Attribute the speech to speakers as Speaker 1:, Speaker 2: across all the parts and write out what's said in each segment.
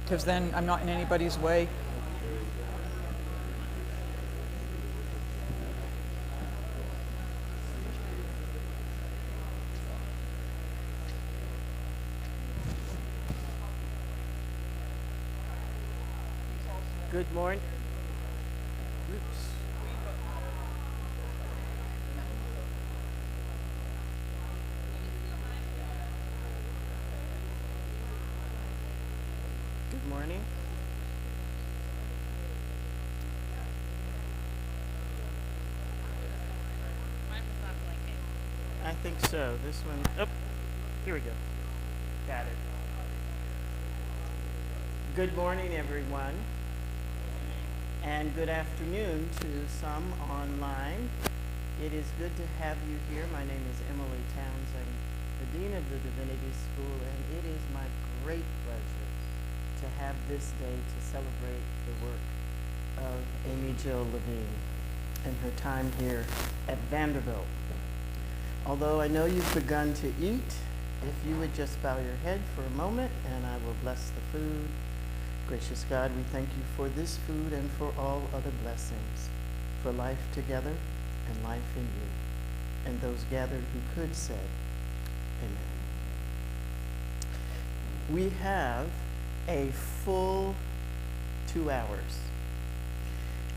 Speaker 1: because then I'm not in anybody's way.
Speaker 2: Good morning. Oops. Good morning. I think so. This one. Oh, here we go. Got it. Good morning, everyone. And good afternoon to some online. It is good to have you here. My name is Emily Towns. I'm the Dean of the Divinity School, and it is my great pleasure to have this day to celebrate the work of Amy-Jill Levine and her time here at Vanderbilt. Although I know you've begun to eat, if you would just bow your head for a moment and I will bless the food. Gracious God, we thank you for this food and for all other blessings, for life together and life in you. And those gathered who could say, amen. We have a full 2 hours.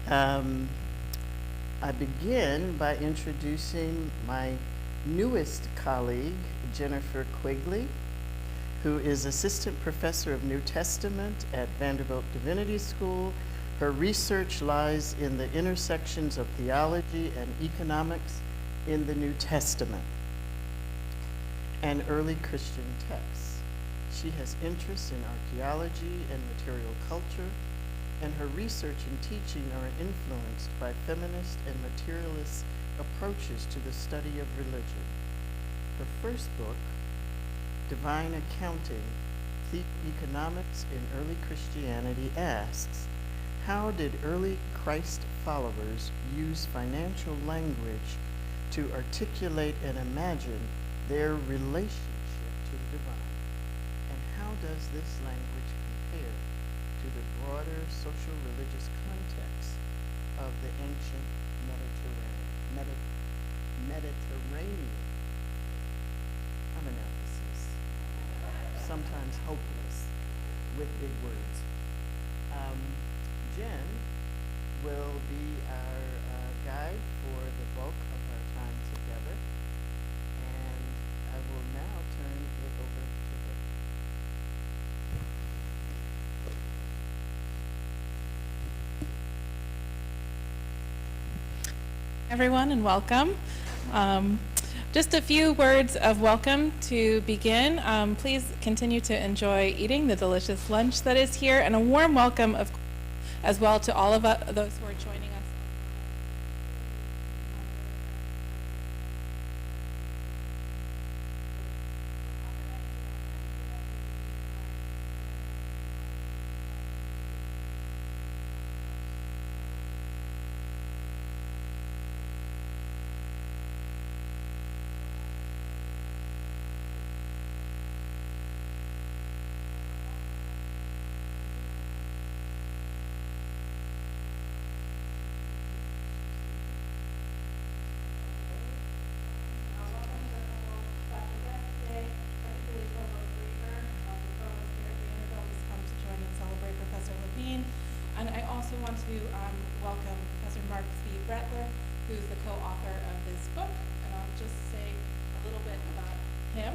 Speaker 2: I begin by introducing my newest colleague, Jennifer Quigley, who is Assistant Professor of New Testament at Vanderbilt Divinity School. Her research lies in the intersections of theology and economics in the New Testament and early Christian texts. She has interests in archaeology and material culture, and her research and teaching are influenced by feminist and materialist approaches to the study of religion. Her first book, Divine Accounting, Economics in Early Christianity, asks, how did early Christ followers use financial language to articulate and imagine their relationship to the divine? And how does this language compare to the broader social religious context of the ancient Mediterranean? I'm an emphasis, sometimes hopeless with big words. Jen will be our guide for the bulk of our time together, and I will now turn it over to her.
Speaker 3: Everyone, and welcome. Just a few words of welcome to begin. Please continue to enjoy eating the delicious lunch that is here, and a warm welcome as well to all of those who are joining us. And I also want to welcome Professor Marc Brettler, who's the co-author of this book, and I'll just say a little bit about him.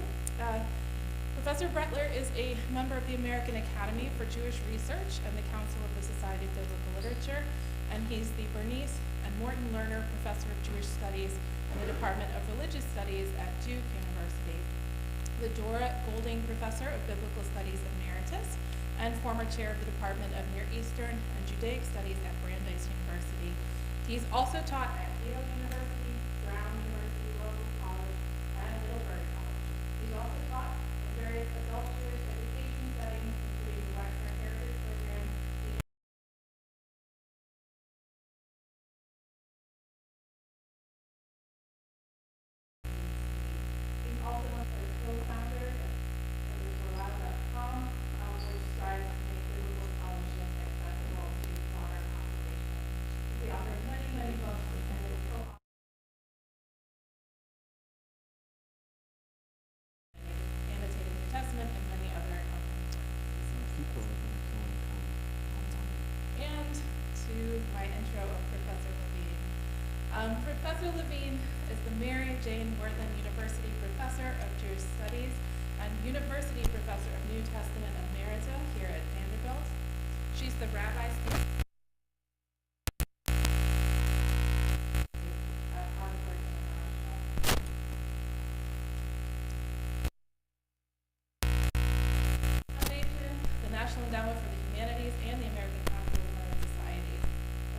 Speaker 3: Professor Brettler is a member of the American Academy for Jewish Research and the Council of the Society of Biblical Literature, and he's the Bernice and Morton Lerner Professor of Jewish Studies in the Department of Religious Studies at Duke University, the Dora Golding Professor of Biblical Studies Emeritus, and former chair of the Department of Near Eastern and Judaic Studies at Brandeis University. He's also taught at Yale University, Brown University, Local College, and Middlebury College. He's also taught in various adult Jewish education settings, including the Western Heritage Program, the He's also a co-founder of which strives to make intro of Professor Levine. Professor Levine is the Mary Jane Wortham University Professor of Jewish Studies and University Professor of New Testament Emerita here at Vanderbilt. She's the Rabbi Student at Harvard International. Foundation, the National Endowment for the Humanities, and the American Council of Learned Societies.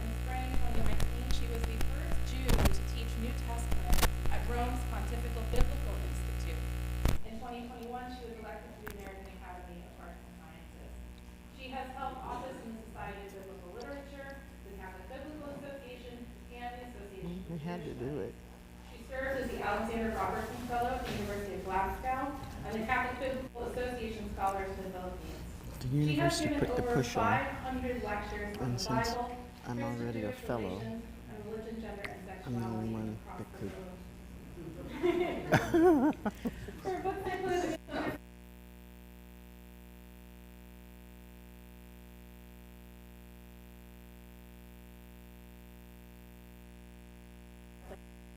Speaker 3: In spring 2019, she was the first Jew to teach New Testament at Rome's Pontifical Biblical Institute. In 2021, she was elected to the American Academy of Arts and Sciences. She has held office in the Society of Biblical Literature, the Catholic Biblical Association, and the Association for
Speaker 2: We had to
Speaker 3: Jewish
Speaker 2: do
Speaker 3: Studies.
Speaker 2: it.
Speaker 3: She serves as the Alexander Robertson Fellow at the University of Glasgow and the Catholic Biblical Association Scholar to the Philippines.
Speaker 2: The
Speaker 3: She has
Speaker 2: university
Speaker 3: given
Speaker 2: put the
Speaker 3: over
Speaker 2: push on.
Speaker 3: 500 lectures on
Speaker 2: And
Speaker 3: the
Speaker 2: since
Speaker 3: Bible,
Speaker 2: I'm already a
Speaker 3: Christian-Jewish
Speaker 2: fellow,
Speaker 3: relations, and religion, gender, and
Speaker 2: I'm the only
Speaker 3: sexuality
Speaker 2: one
Speaker 3: across
Speaker 2: that
Speaker 3: the
Speaker 2: could.
Speaker 3: globe. Her books include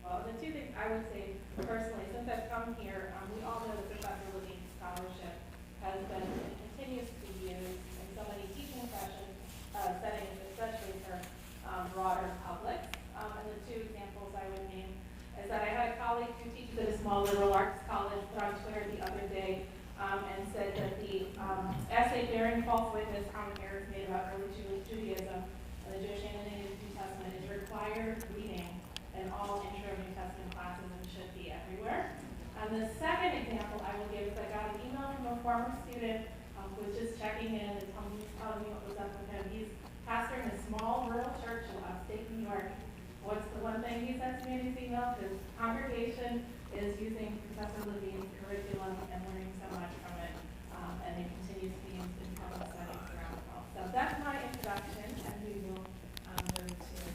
Speaker 3: Well, the two things I would say personally, since I've come here, we all know that Professor Levine's scholarship has been and continues to be used in so many teaching settings, especially for broader publics. And the two examples I would name is that I had a colleague who teaches at a small liberal arts college put on Twitter the other day and said that the essay bearing false witness common errors made about early Judaism and the Jewish Annotated New Testament is required reading in all intro New Testament classes and should be everywhere. The second example I will give is I got an email from a former student who was just checking in and telling me what was up with him. He's pastoring a small rural church in upstate New York. What's the one thing he said to me in his email? His congregation is using Professor Levine's curriculum and learning so much from it, and it continues to be used in public settings around the world. So that's my introduction, and we will move to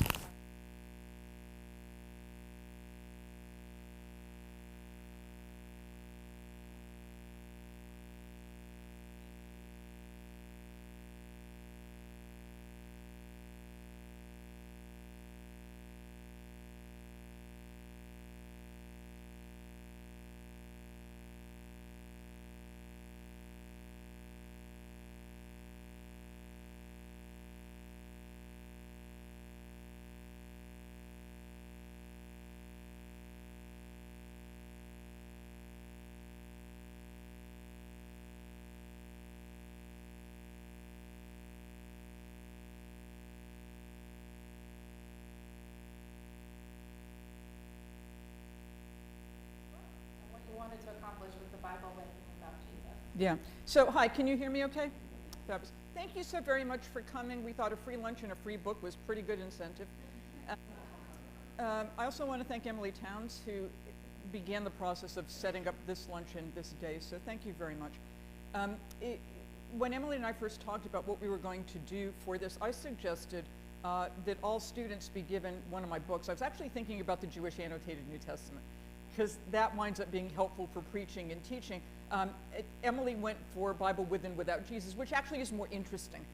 Speaker 3: what you wanted to accomplish with the Bible written about Jesus.
Speaker 1: Yeah. So, hi, can you hear me okay? Thank you so very much for coming. We thought a free lunch and a free book was pretty good incentive. I also want to thank Emily Towns, who began the process of setting up this luncheon this day, so thank you very much. When Emily and I first talked about what we were going to do for this, I suggested that all students be given one of my books. I was actually thinking about the Jewish Annotated New Testament, because that winds up being helpful for preaching and teaching. Emily went for Bible with and without Jesus, which actually is more interesting.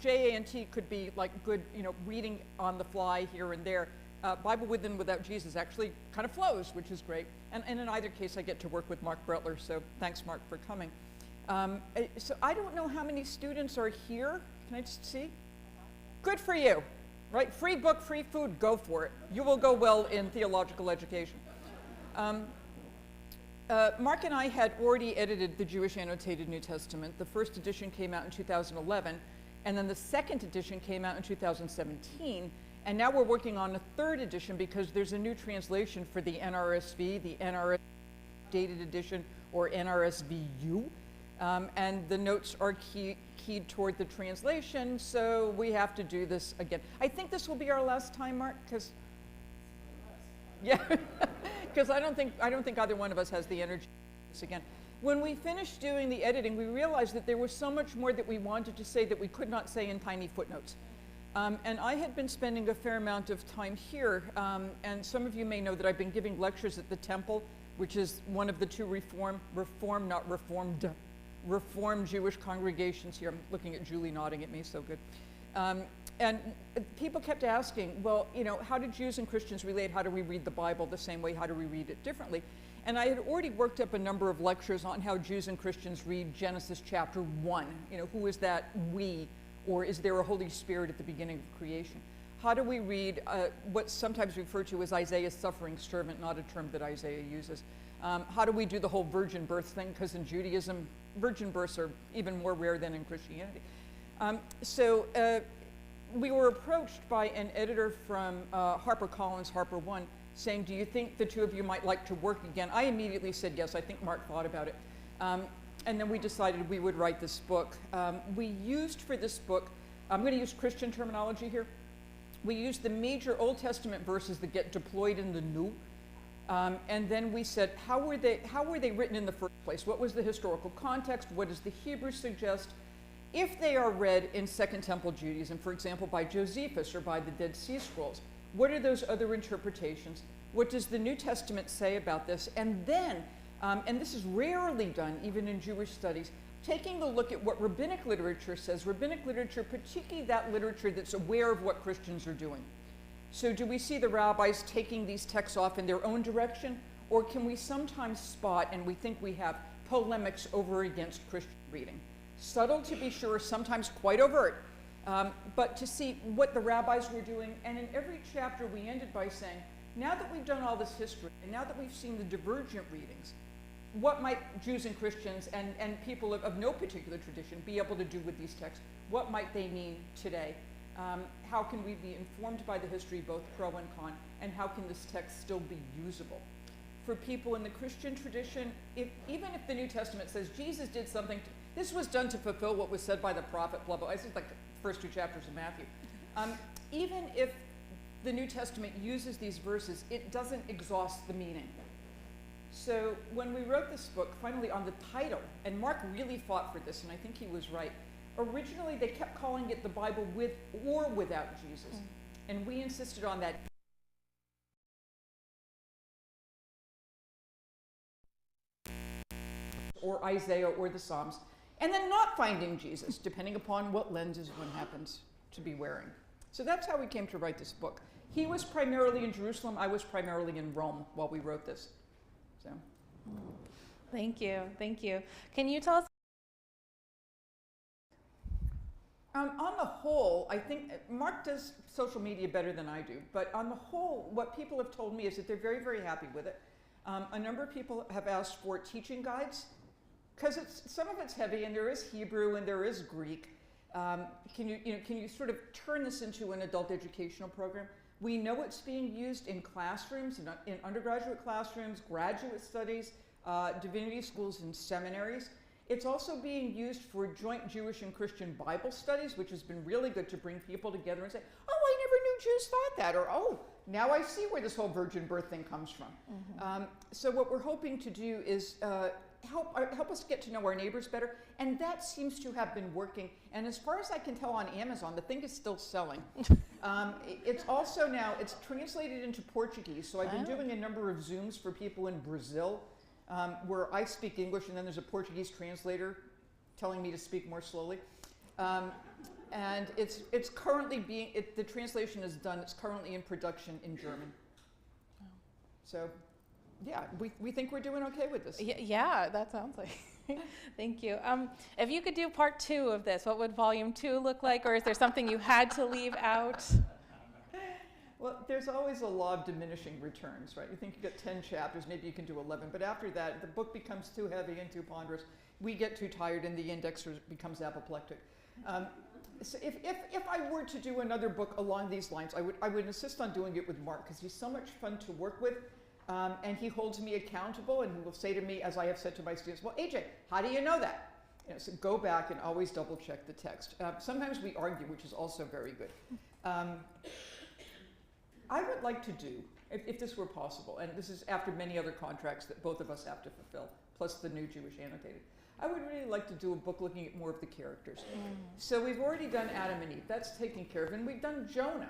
Speaker 1: JANT could be like good, reading on the fly here and there. Bible with and without Jesus actually kind of flows, which is great. And in either case, I get to work with Marc Brettler, so thanks, Marc, for coming. So I don't know how many students are here. Can I just see? Good for you, right? Free book, free food, go for it. You will go well in theological education. Marc and I had already edited the Jewish Annotated New Testament. The first edition came out in 2011, and then the second edition came out in 2017, and now we're working on a third edition because there's a new translation for the NRSV, the NRS Dated Edition, or NRSVU, and the notes are keyed toward the translation, so we have to do this again. I think this will be our last time, Marc, because yeah, because I don't think either one of us has the energy to do this again. When we finished doing the editing, we realized that there was so much more that we wanted to say that we could not say in tiny footnotes. And I had been spending a fair amount of time here, and some of you may know that I've been giving lectures at the Temple, which is one of the two Reformed Jewish congregations here. I'm looking at Julie nodding at me, so good. And people kept asking, well, you know, how do Jews and Christians relate? How do we read the Bible the same way? How do we read it differently? And I had already worked up a number of lectures on how Jews and Christians read Genesis chapter 1. You know, who is that we? Or is there a Holy Spirit at the beginning of creation? How do we read what's sometimes referred to as Isaiah's suffering servant, not a term that Isaiah uses? How do we do the whole virgin birth thing? Because in Judaism, virgin births are even more rare than in Christianity. So we were approached by an editor from HarperCollins, Harper One, saying, do you think the two of you might like to work again? I immediately said yes. I think Marc thought about it. And then we decided we would write this book. We used for this book, I'm going to use Christian terminology here. We used the major Old Testament verses that get deployed in the New. And then we said, how were they written in the first place? What was the historical context? What does the Hebrew suggest? If they are read in Second Temple Judaism, for example, by Josephus or by the Dead Sea Scrolls, what are those other interpretations? What does the New Testament say about this? And then, and this is rarely done even in Jewish studies, taking a look at what rabbinic literature says, rabbinic literature, particularly that literature that's aware of what Christians are doing. So do we see the rabbis taking these texts off in their own direction? Or can we sometimes spot, and we think we have, polemics over against Christian reading? Subtle to be sure, sometimes quite overt, but to see what the rabbis were doing. And in every chapter we ended by saying, now that we've done all this history, and now that we've seen the divergent readings, what might Jews and Christians and people of no particular tradition be able to do with these texts? What might they mean today? How can we be informed by the history, both pro and con, and how can this text still be usable? For people in the Christian tradition, even if the New Testament says Jesus did something, this was done to fulfill what was said by the prophet, blah, blah, this is like the first two chapters of Matthew. Even if the New Testament uses these verses, it doesn't exhaust the meaning. So when we wrote this book, finally on the title, and Marc really fought for this, and I think he was right. Originally, they kept calling it the Bible with or without Jesus. And we insisted on that. Or Isaiah or the Psalms. And then not finding Jesus, depending upon what lenses one happens to be wearing. So that's how we came to write this book. He was primarily in Jerusalem. I was primarily in Rome while we wrote this. So.
Speaker 3: Thank you. Thank you. Can you tell us?
Speaker 1: On the whole, I think Marc does social media better than I do, but on the whole, what people have told me is that they're very, very happy with it. A number of people have asked for teaching guides, because some of it's heavy, and there is Hebrew and there is Greek. Can you sort of turn this into an adult educational program? We know it's being used in classrooms, in undergraduate classrooms, graduate studies, divinity schools, and seminaries. It's also being used for joint Jewish and Christian Bible studies, which has been really good to bring people together and say, oh, I never knew Jews thought that, or oh, now I see where this whole virgin birth thing comes from. Mm-hmm. So what we're hoping to do is help us get to know our neighbors better, and that seems to have been working. And as far as I can tell on Amazon, the thing is still selling. It's also now, it's translated into Portuguese, so I've been doing a number of Zooms for people in Brazil, where I speak English and then there's a Portuguese translator telling me to speak more slowly. And it's currently the translation is done, it's currently in production in German. So, yeah, we think we're doing okay with this.
Speaker 3: Yeah, that sounds like. Thank you. If you could do part 2 of this, what would volume 2 look like? Or is there something you had to leave out?
Speaker 1: Well, there's always a law of diminishing returns, right? You think you get 10 chapters, maybe you can do 11, but after that, the book becomes too heavy and too ponderous. We get too tired and the indexer becomes apoplectic. So if I were to do another book along these lines, I would insist on doing it with Marc, because he's so much fun to work with, and he holds me accountable, and he will say to me, as I have said to my students, well, AJ, how do you know that? So go back and always double check the text. Sometimes we argue, which is also very good. I would like to do, if this were possible, and this is after many other contracts that both of us have to fulfill, plus the new Jewish Annotated, I would really like to do a book looking at more of the characters. So we've already done Adam and Eve, that's taken care of, and we've done Jonah.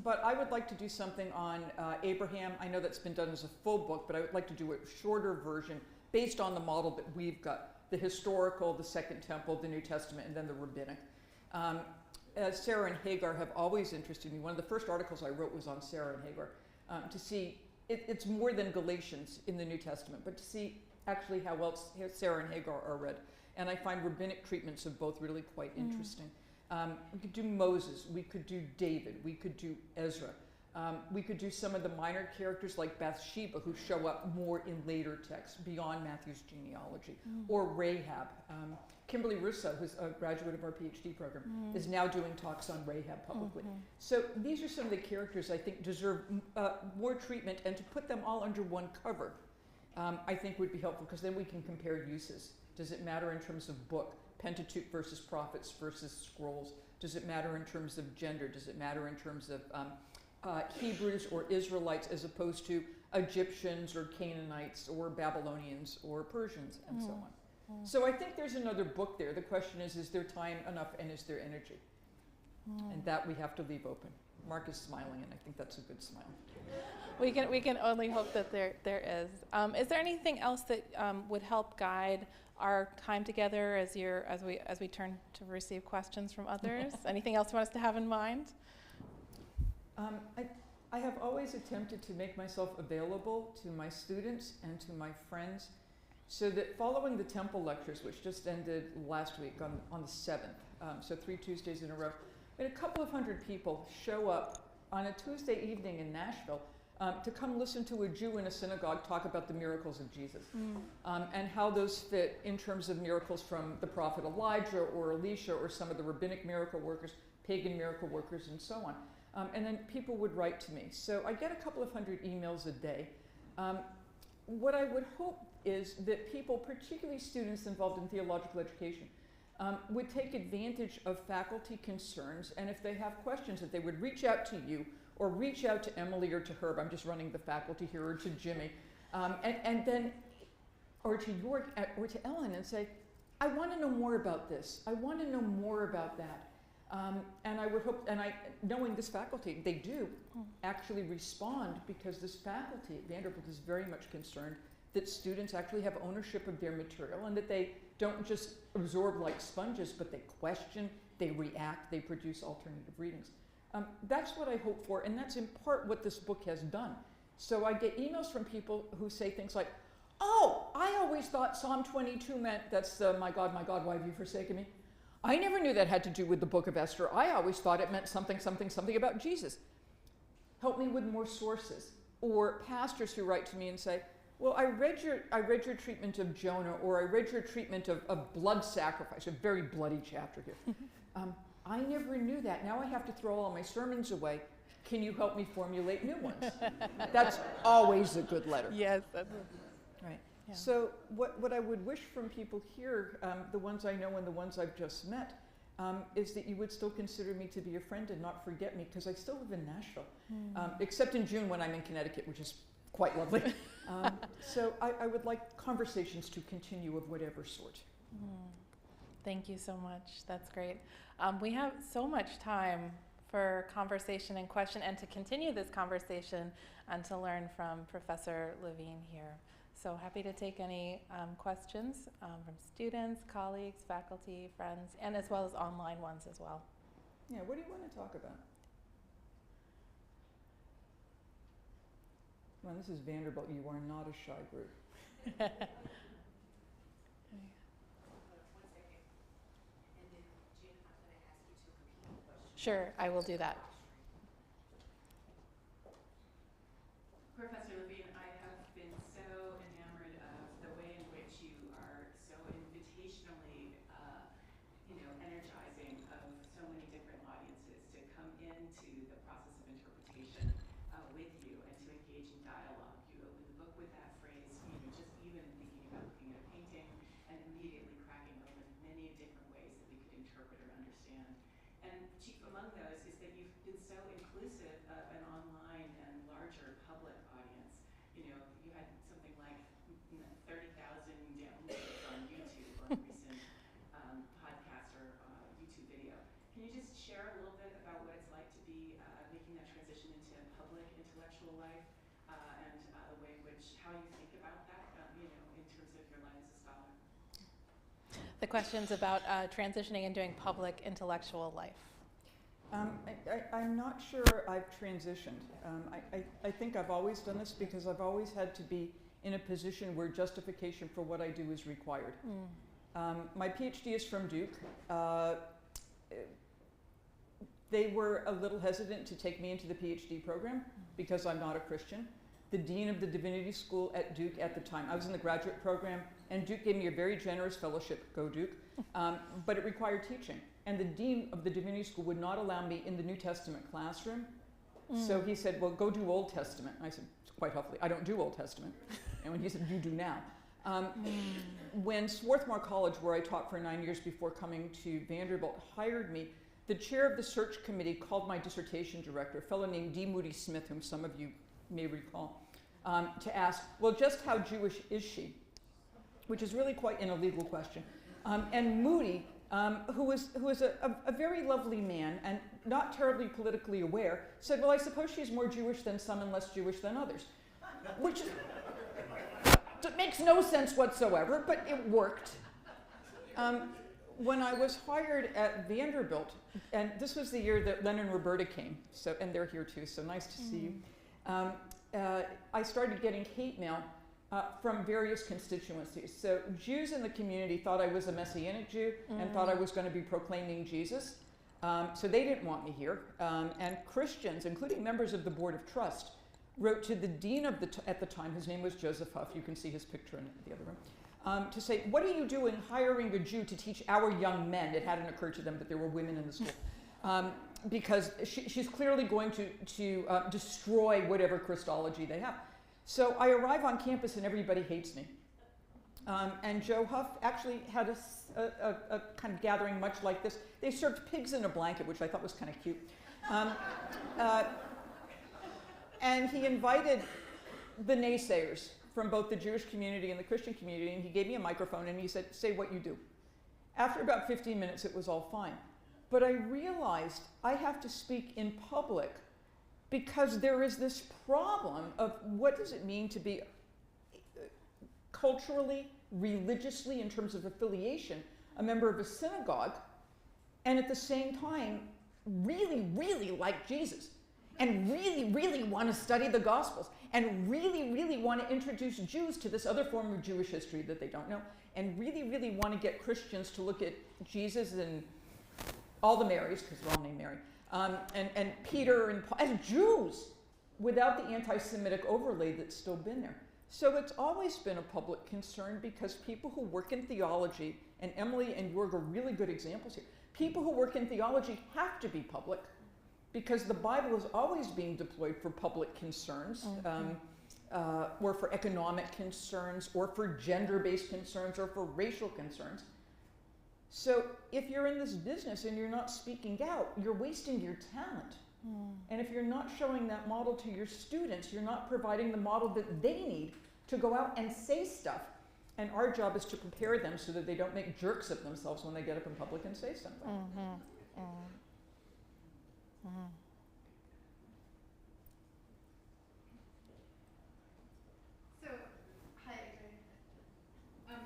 Speaker 1: But I would like to do something on Abraham. I know that's been done as a full book, but I would like to do a shorter version based on the model that we've got, the historical, the Second Temple, the New Testament, and then the rabbinic. Sarah and Hagar have always interested me. One of the first articles I wrote was on Sarah and Hagar, to see it's more than Galatians in the New Testament, but to see actually how else Sarah and Hagar are read. And I find rabbinic treatments of both really quite interesting. We could do Moses, we could do David, we could do Ezra. We could do some of the minor characters like Bathsheba, who show up more in later texts beyond Matthew's genealogy, or Rahab. Kimberly Russo, who's a graduate of our PhD program, is now doing talks on Rahab publicly. So these are some of the characters I think deserve more treatment, and to put them all under one cover, I think would be helpful, because then we can compare uses. Does it matter in terms of book, Pentateuch versus prophets versus scrolls? Does it matter in terms of gender? Does it matter in terms of Hebrews or Israelites as opposed to Egyptians or Canaanites or Babylonians or Persians and so on? So I think there's another book there. The question is there time enough and is there energy? And that we have to leave open. Marc is smiling, and I think that's a good smile.
Speaker 3: We can only hope that there is. Is there anything else that would help guide our time together as we turn to receive questions from others? Anything else you want us to have in mind?
Speaker 1: I have always attempted to make myself available to my students and to my friends, so that following the temple lectures, which just ended last week on the 7th, so 3 Tuesdays in a row, and a couple of hundred people show up on a Tuesday evening in Nashville to come listen to a Jew in a synagogue talk about the miracles of Jesus, and how those fit in terms of miracles from the prophet Elijah or Elisha or some of the rabbinic miracle workers, pagan miracle workers, and so on. And then people would write to me. So I get a couple of hundred emails a day. What I would hope is that people, particularly students involved in theological education, would take advantage of faculty concerns, and if they have questions, that they would reach out to you or reach out to Emily or to Herb. I'm just running the faculty here, or to Jimmy, and then, or to York or to Ellen, and say, I want to know more about this. I want to know more about that. And I would hope, and knowing this faculty, they do actually respond, because this faculty at Vanderbilt is very much concerned that students actually have ownership of their material, and that they don't just absorb like sponges, but they question, they react, they produce alternative readings. That's what I hope for, and that's in part what this book has done. So I get emails from people who say things like, oh, I always thought Psalm 22 meant, that's my God, why have you forsaken me? I never knew that had to do with the book of Esther. I always thought it meant something about Jesus. Help me with more sources. Or pastors who write to me and say, well, I read your treatment of Jonah, or I read your treatment of blood sacrifice, a very bloody chapter here. I never knew that. Now I have to throw all my sermons away. Can you help me formulate new ones? That's always a good letter.
Speaker 3: Yes. That's
Speaker 1: right.
Speaker 3: Yeah.
Speaker 1: So what I would wish from people here, the ones I know and the ones I've just met, is that you would still consider me to be a friend and not forget me, because I still live in Nashville, except in June when I'm in Connecticut, which is quite lovely. So I would like conversations to continue of whatever sort.
Speaker 3: Thank you so much. That's great. We have so much time for conversation and question, and to continue this conversation and to learn from Professor Levine here. So happy to take any questions from students, colleagues, faculty, friends, and as well as online ones as well.
Speaker 1: Yeah, what do you want to talk about? Well, this is Vanderbilt. You are not a shy group.
Speaker 3: Sure, I will do that.
Speaker 4: Professor Levine, I have been so enamored of the way in which you are so invitationally, energizing of so many different audiences to come into the process of interpretation with you and to engage in dialogue. You open the book with that phrase, just even thinking about looking at a painting and immediately cracking open many different ways that we could interpret or understand. And chief among those is that you've been so inclusive of an online and larger public audience. You had something like 30,000 downloads on YouTube on a recent podcast or YouTube video. Can you just share a little bit about what it's like to be making that transition into public intellectual life and the way in which, how you think about that, in terms of your life as a scholar?
Speaker 3: The question's about transitioning and doing public intellectual life.
Speaker 1: I'm not sure I've transitioned. I think I've always done this because I've always had to be in a position where justification for what I do is required. My PhD is from Duke. They were a little hesitant to take me into the PhD program because I'm not a Christian. The dean of the divinity school at Duke at the time, I was in the graduate program, and Duke gave me a very generous fellowship, go Duke, but it required teaching. And the dean of the divinity school would not allow me in the New Testament classroom. So he said, well, go do Old Testament. I said, quite huffily, I don't do Old Testament. And when he said, you do now. When Swarthmore College, where I taught for 9 years before coming to Vanderbilt, hired me, the chair of the search committee called my dissertation director, a fellow named D. Moody Smith, whom some of you may recall, to ask, well, just how Jewish is she? Which is really quite an illegal question. And Moody, who was a very lovely man and not terribly politically aware, said, well, I suppose she's more Jewish than some and less Jewish than others. Which it makes no sense whatsoever, but it worked. When I was hired at Vanderbilt, and this was the year that Len and Roberta came, so, and they're here too, so nice to see you. I started getting hate mail from various constituencies. So Jews in the community thought I was a Messianic Jew and thought I was going to be proclaiming Jesus. So they didn't want me here. And Christians, including members of the Board of Trust, wrote to the dean of at the time, his name was Joseph Huff, you can see his picture in the other room, to say, what are you doing hiring a Jew to teach our young men? It hadn't occurred to them that there were women in the school. Because she's clearly going to destroy whatever Christology they have. So I arrive on campus and everybody hates me. And Joe Huff actually had a kind of gathering much like this. They served pigs in a blanket, which I thought was kind of cute. And he invited the naysayers from both the Jewish community and the Christian community, and he gave me a microphone and he said, say what you do. After about 15 minutes, it was all fine. But I realized I have to speak in public because there is this problem of what does it mean to be culturally, religiously, in terms of affiliation, a member of a synagogue, and at the same time, really, really like Jesus, and really, really want to study the Gospels, and really, really want to introduce Jews to this other form of Jewish history that they don't know, and really, really want to get Christians to look at Jesus and all the Marys, because they're all named Mary, and Peter and Paul, as Jews, without the anti-Semitic overlay that's still been there. So it's always been a public concern because people who work in theology, and Emily and Jorg are really good examples here, people who work in theology have to be public because the Bible is always being deployed for public concerns, or for economic concerns, or for gender-based concerns, or for racial concerns. So if you're in this business and you're not speaking out, you're wasting your talent. And if you're not showing that model to your students, you're not providing the model that they need to go out and say stuff. And our job is to prepare them so that they don't make jerks of themselves when they get up in public and say something.
Speaker 5: So, hi, Adrian.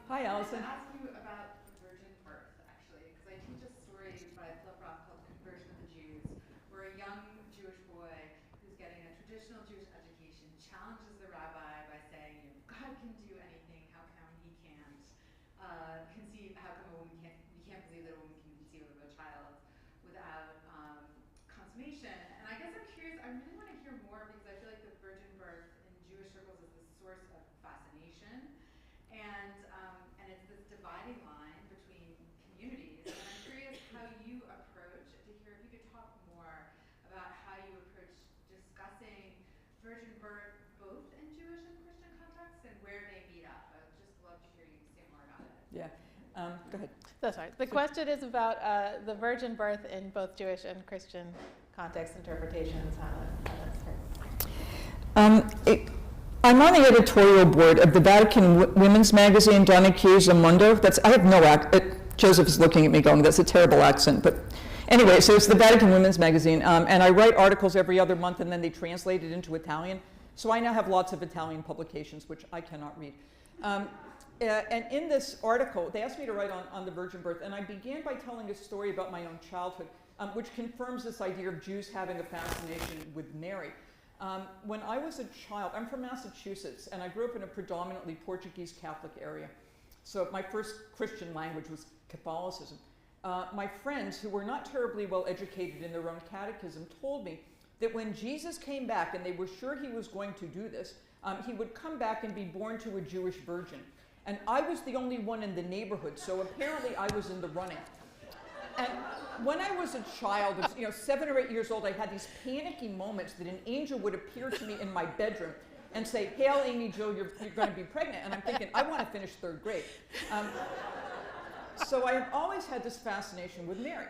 Speaker 1: Hi, Allison.
Speaker 5: I wanted to ask you about the virgin birth, actually, because I teach a story by Philip Roth called The Conversion of the Jews, where a young Jewish boy who's getting a traditional Jewish education challenges the rabbi by saying, if God can do anything, how come he can't conceive, how come a woman can't, we can't believe that a woman can conceive of a child without consummation. And I guess I'm curious, I really want to hear more because I feel like the virgin birth in Jewish circles is the source of fascination. And it's this dividing line between communities. And I'm curious how you approach, to hear if you could talk more about how you approach discussing virgin birth both in Jewish and Christian contexts and where they meet up. I would just love to hear you say more about it.
Speaker 1: Yeah, go ahead.
Speaker 3: That's right. The question is about the virgin birth in both Jewish and Christian context interpretations. How that's heard.
Speaker 1: I'm on the editorial board of the Vatican Women's Magazine, Donna Chiesa Mundo. I have no accent. Joseph is looking at me going, that's a terrible accent. But anyway, so it's the Vatican Women's Magazine. And I write articles every other month, and then they translate it into Italian. So I now have lots of Italian publications, which I cannot read. And in this article, they asked me to write on the virgin birth, and I began by telling a story about my own childhood, which confirms this idea of Jews having a fascination with Mary. When I was a child, I'm from Massachusetts, and I grew up in a predominantly Portuguese Catholic area. So my first Christian language was Catholicism. My friends, who were not terribly well educated in their own catechism, told me that when Jesus came back, and they were sure he was going to do this, he would come back and be born to a Jewish virgin. And I was the only one in the neighborhood, so apparently I was in the running. And when I was a child, 7 or 8 years old, I had these panicky moments that an angel would appear to me in my bedroom and say, "Hail, Amy-Jill, you're going to be pregnant." And I'm thinking, I want to finish 3rd grade. So I have always had this fascination with Mary.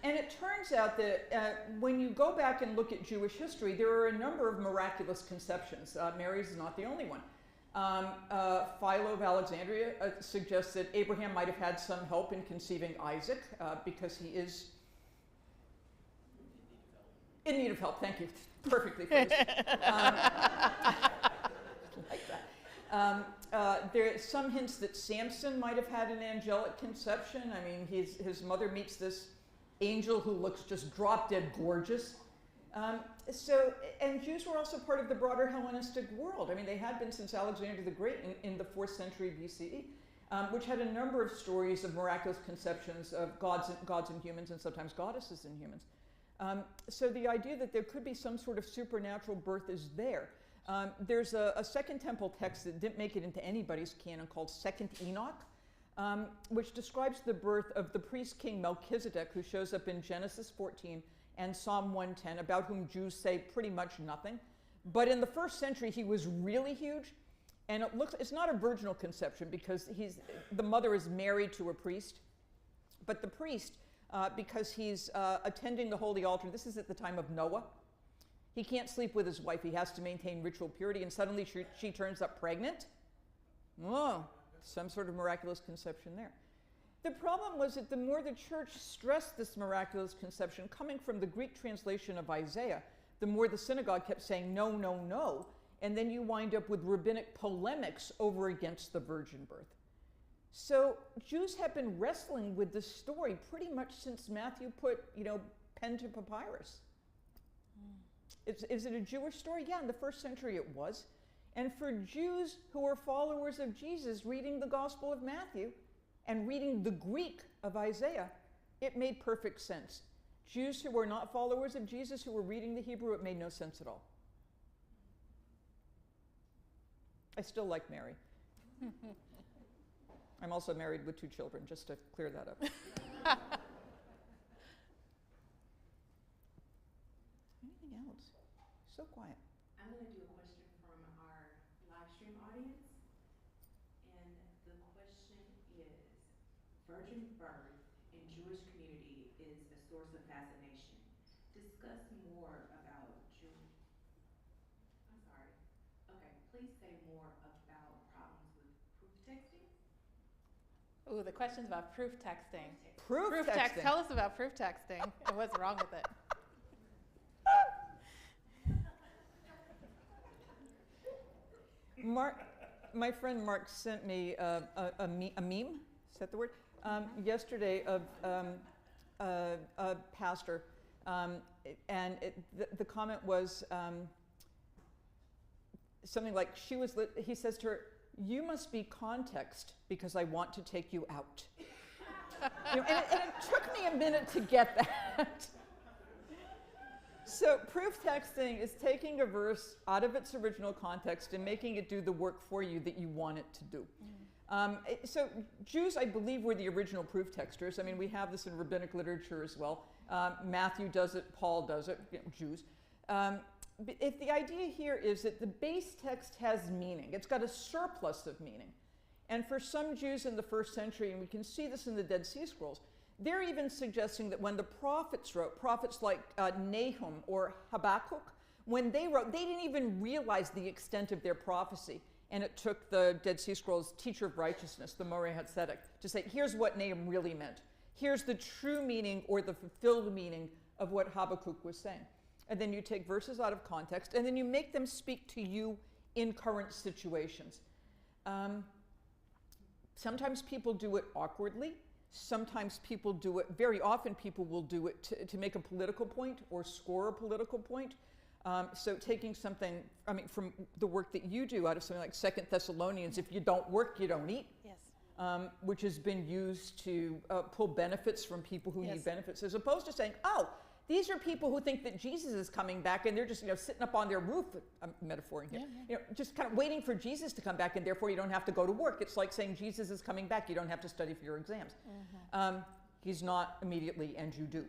Speaker 1: And it turns out that when you go back and look at Jewish history, there are a number of miraculous conceptions. Mary is not the only one. Philo of Alexandria suggests that Abraham might have had some help in conceiving Isaac because he is in need of help. Thank you. Perfectly phrased. Like that. There are some hints that Samson might have had an angelic conception. I mean, his mother meets this angel who looks just drop-dead gorgeous. And Jews were also part of the broader Hellenistic world. I mean, they had been since Alexander the Great in the 4th century BCE, which had a number of stories of miraculous conceptions of gods and humans, and sometimes goddesses and humans. So the idea that there could be some sort of supernatural birth is there. There's a Second Temple text that didn't make it into anybody's canon called 2nd Enoch, which describes the birth of the priest king Melchizedek, who shows up in Genesis 14 and Psalm 110, about whom Jews say pretty much nothing. But in the 1st century, he was really huge. And it's not a virginal conception because the mother is married to a priest. But the priest, because he's attending the holy altar, this is at the time of Noah, he can't sleep with his wife. He has to maintain ritual purity, and suddenly she turns up pregnant. Oh, some sort of miraculous conception there. The problem was that the more the church stressed this miraculous conception coming from the Greek translation of Isaiah, the more the synagogue kept saying, no, no, no. And then you wind up with rabbinic polemics over against the virgin birth. So Jews have been wrestling with this story pretty much since Matthew put, pen to papyrus. Is it a Jewish story? Yeah, in the 1st century it was. And for Jews who are followers of Jesus reading the Gospel of Matthew, and reading the Greek of Isaiah, it made perfect sense. Jews who were not followers of Jesus, who were reading the Hebrew, it made no sense at all. I still like Mary. I'm also married with 2 children, just to clear that up. Anything else? So quiet.
Speaker 4: I'm going to do a question from our live stream audience. And the question is, virgin birth in Jewish community is a source of fascination. Discuss more about please say more about problems with proof texting.
Speaker 3: Ooh, the question's about proof texting.
Speaker 1: Proof texting.
Speaker 3: Tell us about proof texting and what's wrong with it.
Speaker 1: My friend Marc sent me a meme, is that the word? Yesterday of a pastor, and the comment was something like, he says to her, "You must be context because I want to take you out." And it took me a minute to get that. So proof texting is taking a verse out of its original context and making it do the work for you that you want it to do. So Jews, I believe, were the original proof texters. I mean, we have this in rabbinic literature as well. Matthew does it, Paul does it, Jews. If the idea here is that the base text has meaning, it's got a surplus of meaning. And for some Jews in the 1st century, and we can see this in the Dead Sea Scrolls, they're even suggesting that when the prophets wrote, prophets like Nahum or Habakkuk, when they wrote, they didn't even realize the extent of their prophecy. And it took the Dead Sea Scrolls teacher of righteousness, the Moreh HaTzedek, to say, here's what Nahum really meant. Here's the true meaning or the fulfilled meaning of what Habakkuk was saying. And then you take verses out of context, and then you make them speak to you in current situations. Sometimes people do it awkwardly. Sometimes people do it, very often people will do it to make a political point or score a political point. So taking something, I mean, from the work that you do out of something like 2 Thessalonians, if you don't work, you don't eat.
Speaker 3: Yes.
Speaker 1: Which has been used to pull benefits from people who
Speaker 3: Yes.
Speaker 1: need benefits, as opposed to saying, oh, these are people who think that Jesus is coming back and they're just, sitting up on their roof, I'm metaphoring here, just kind of waiting for Jesus to come back, and therefore you don't have to go to work. It's like saying Jesus is coming back, you don't have to study for your exams. He's not immediately, and you do.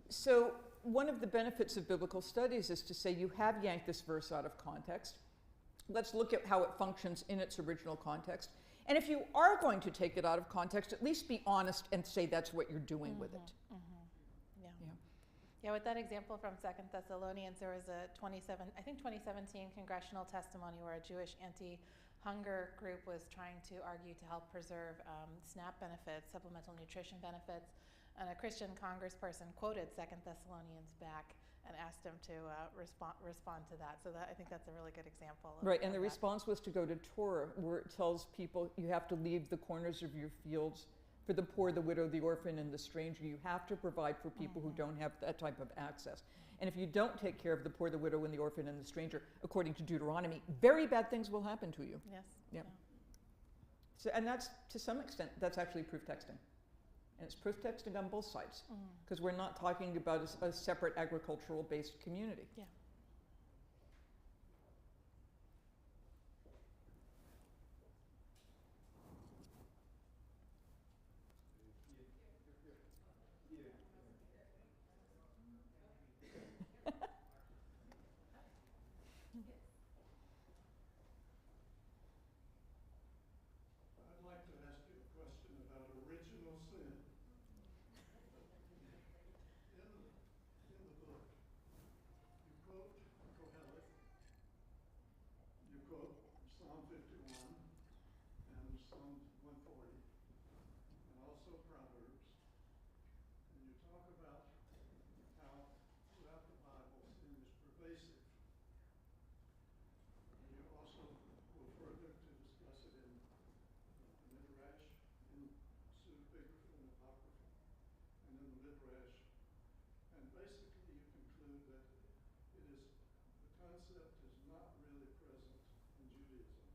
Speaker 1: So one of the benefits of biblical studies is to say you have yanked this verse out of context. Let's look at how it functions in its original context. And if you are going to take it out of context, at least be honest and say that's what you're doing with it.
Speaker 3: Yeah, with that example from 2 Thessalonians, there was a 2017 congressional testimony where a Jewish anti-hunger group was trying to argue to help preserve SNAP benefits, supplemental nutrition benefits, and a Christian congressperson quoted 2 Thessalonians back and asked him to respond to that. So I think that's a really good example.
Speaker 1: Right, and the response was to go to Torah, where it tells people you have to leave the corners of your fields for the poor, the widow, the orphan, and the stranger. You have to provide for people who don't have that type of access. And if you don't take care of the poor, the widow, and the orphan, and the stranger, according to Deuteronomy, very bad things will happen to you.
Speaker 3: Yes.
Speaker 1: Yeah. So, and that's, to some extent, that's actually proof texting. And it's proof texting on both sides, because we're not talking about a separate agricultural-based community.
Speaker 3: Yeah.
Speaker 6: I'd like to ask you a question about original sin. In the book, you quote Kohelet, you quote Psalm 51 and Psalm 140, and also Proverbs, and you talk about how throughout the Bible sin is pervasive. And you also go further to discuss it in Midrash, in pseudepigrapha and apocrypha, and in the Midrash. And basically you conclude that the concept is not really present in Judaism.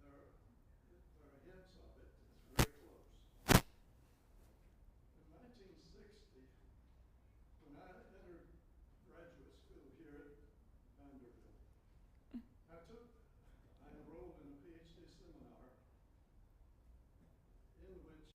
Speaker 6: There are hints of it, it's very close. In 1960, when I entered graduate school here at Vanderbilt, I enrolled in a PhD seminar in which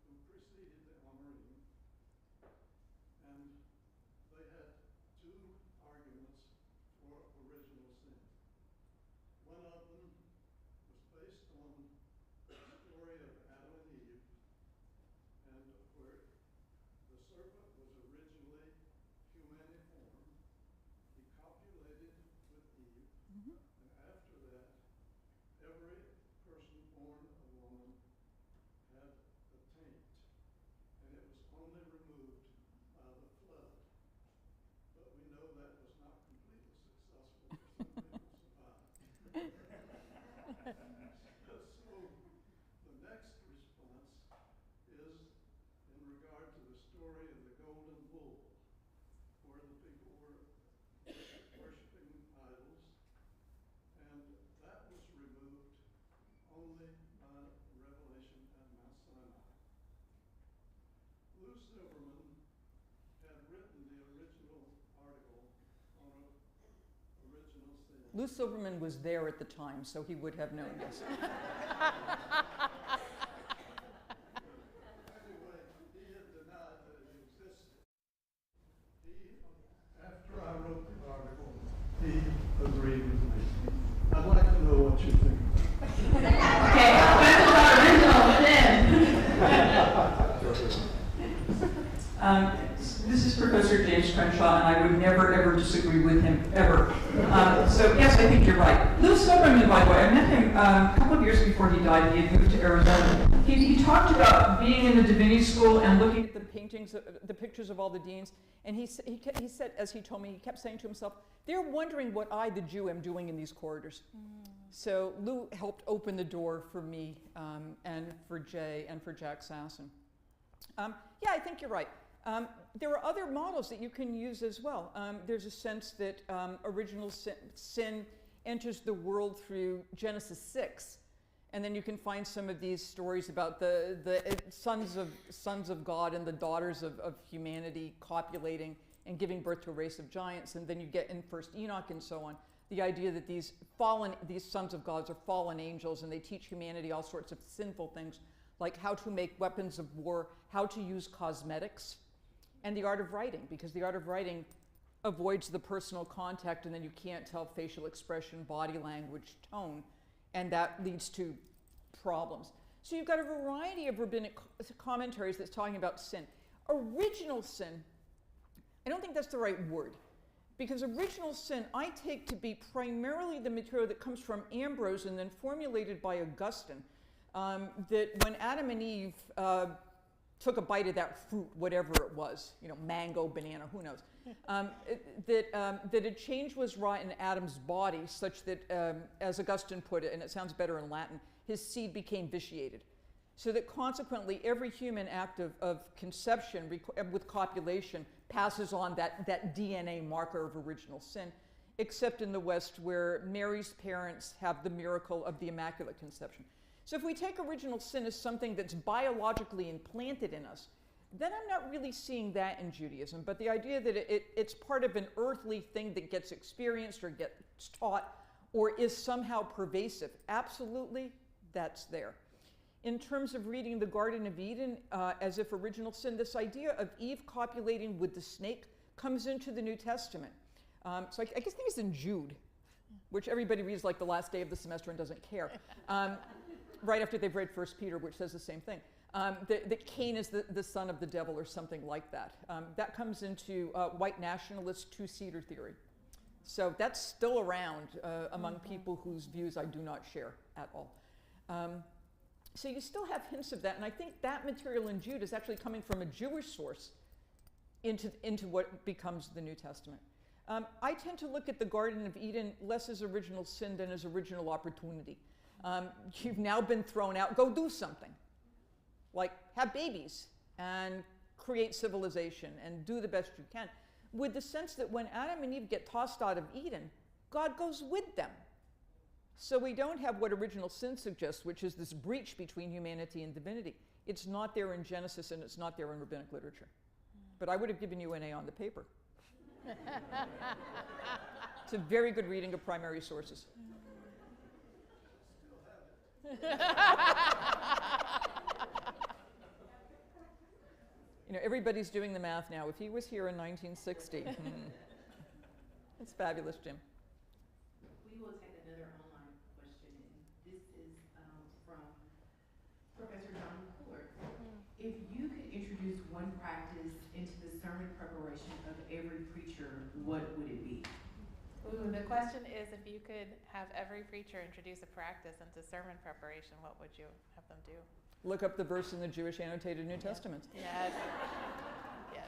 Speaker 6: who preceded the Amorim, and they had two arguments for original sin. One of them was based on the story of Adam and Eve, and where the serpent was originally humaniform. He copulated with Eve, and after that, every person born a woman had a taint, and it was only removed by the flood. But we know that was not completely successful, for some people survived. So the next response is in regard to the story of the golden bull, where the people were worshiping idols, and that was removed only by revelation at Mount Sinai. Lou Silverman had written the original article on original sin.
Speaker 1: Lou Silverman was there at the time, so he would have known this.
Speaker 6: Anyway, he had denied that it existed. After I wrote the article, he agreed with me. I'd like to know what you think.
Speaker 7: Okay, that's a lot original, but then.
Speaker 1: This is Professor James Crenshaw, and I would never, ever disagree with him, ever. So yes, I think you're right. Lou Silverman, by the way, I met him a couple of years before he died. He had moved to Arizona. He talked about being in the divinity school and looking at the paintings, the pictures of all the deans, and he said, as he told me, he kept saying to himself, they're wondering what I, the Jew, am doing in these corridors. So Lou helped open the door for me and for Jay and for Jack Sasson. Yeah, I think you're right. There are other models that you can use as well. There's a sense that original sin enters the world through Genesis 6. And then you can find some of these stories about the sons of God and the daughters of humanity copulating and giving birth to a race of giants. And then you get in First Enoch and so on, the idea that these sons of God are fallen angels, and they teach humanity all sorts of sinful things, like how to make weapons of war, how to use cosmetics, and the art of writing, because the art of writing avoids the personal contact, and then you can't tell facial expression, body language, tone, and that leads to problems. So you've got a variety of rabbinic commentaries that's talking about sin. Original sin, I don't think that's the right word, because original sin I take to be primarily the material that comes from Ambrose and then formulated by Augustine, that when Adam and Eve took a bite of that fruit, whatever it was, mango, banana, who knows, that a change was wrought in Adam's body such that, as Augustine put it, and it sounds better in Latin, his seed became vitiated. So that consequently every human act of conception with copulation passes on that DNA marker of original sin, except in the West where Mary's parents have the miracle of the Immaculate Conception. So if we take original sin as something that's biologically implanted in us, then I'm not really seeing that in Judaism. But the idea that it's part of an earthly thing that gets experienced or gets taught or is somehow pervasive, absolutely, that's there. In terms of reading the Garden of Eden as if original sin, this idea of Eve copulating with the snake comes into the New Testament. So I guess it's in Jude, which everybody reads like the last day of the semester and doesn't care. Right after they've read 1 Peter, which says the same thing. That Cain is the son of the devil or something like that. That comes into white nationalist two-seater theory. So that's still around among people whose views I do not share at all. So you still have hints of that, and I think that material in Jude is actually coming from a Jewish source into what becomes the New Testament. I tend to look at the Garden of Eden less as original sin than as original opportunity. You've now been thrown out, go do something. Like have babies and create civilization and do the best you can. With the sense that when Adam and Eve get tossed out of Eden, God goes with them. So we don't have what original sin suggests, which is this breach between humanity and divinity. It's not there in Genesis and it's not there in rabbinic literature. But I would have given you an A on the paper. It's a very good reading of primary sources. Everybody's doing the math now. If he was here in 1960, it's fabulous, Jim.
Speaker 4: We will take another online question. This is from Professor John Fuller. If you could introduce one practice into the sermon preparation of every preacher, what would it be?
Speaker 3: Ooh, the question is, if you could have every preacher introduce a practice into sermon preparation, what would you have them do?
Speaker 1: Look up the verse in the Jewish Annotated New Testament.
Speaker 3: Yes. Yes.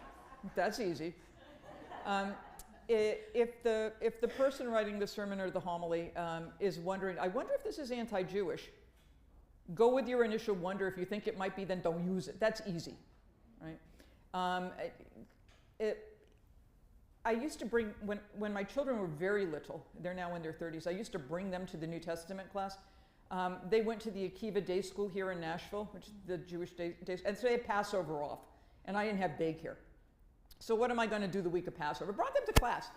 Speaker 1: That's easy. If the person writing the sermon or the homily is wondering, I wonder if this is anti-Jewish, go with your initial wonder. If you think it might be, then don't use it. That's easy, right? I used to bring, when my children were very little, they're now in their 30s, I used to bring them to the New Testament class. They went to the Akiva Day School here in Nashville, which is the Jewish day, and so they had Passover off, and I didn't have daycare. So what am I going to do the week of Passover? Brought them to class.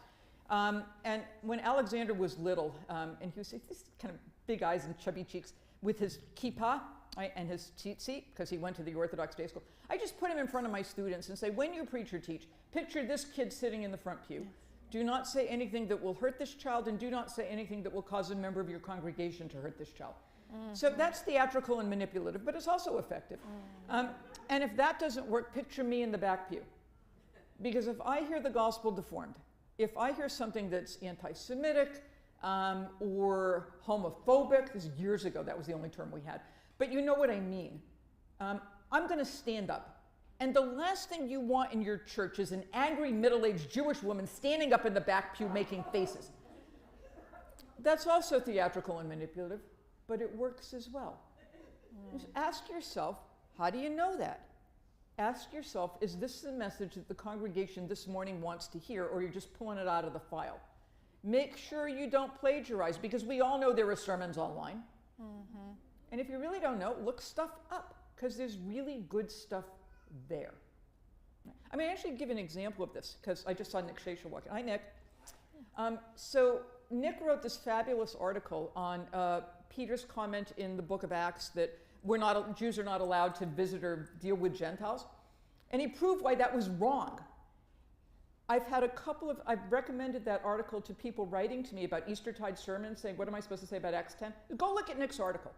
Speaker 1: And when Alexander was little, and he was this kind of big eyes and chubby cheeks with his kippah, right, and his tzitzit, because he went to the Orthodox day school, I just put him in front of my students and say, when you preach or teach, picture this kid sitting in the front pew. Do not say anything that will hurt this child, and do not say anything that will cause a member of your congregation to hurt this child. So that's theatrical and manipulative, but it's also effective. And if that doesn't work, picture me in the back pew. Because if I hear the gospel deformed, if I hear something that's anti-Semitic or homophobic, this is years ago, that was the only term we had, but you know what I mean, I'm going to stand up. And the last thing you want in your church is an angry middle-aged Jewish woman standing up in the back pew making faces. That's also theatrical and manipulative, but it works as well. Just ask yourself, how do you know that? Ask yourself, is this the message that the congregation this morning wants to hear, or you're just pulling it out of the file? Make sure you don't plagiarize, because we all know there are sermons online. And if you really don't know, look stuff up, because there's really good stuff there. I mean, I actually give an example of this, because I just saw Nick Shasha walking. Hi, Nick. So Nick wrote this fabulous article on Peter's comment in the book of Acts that Jews are not allowed to visit or deal with Gentiles. And he proved why that was wrong. I've recommended that article to people writing to me about Eastertide sermons, saying, what am I supposed to say about Acts 10? Go look at Nick's article.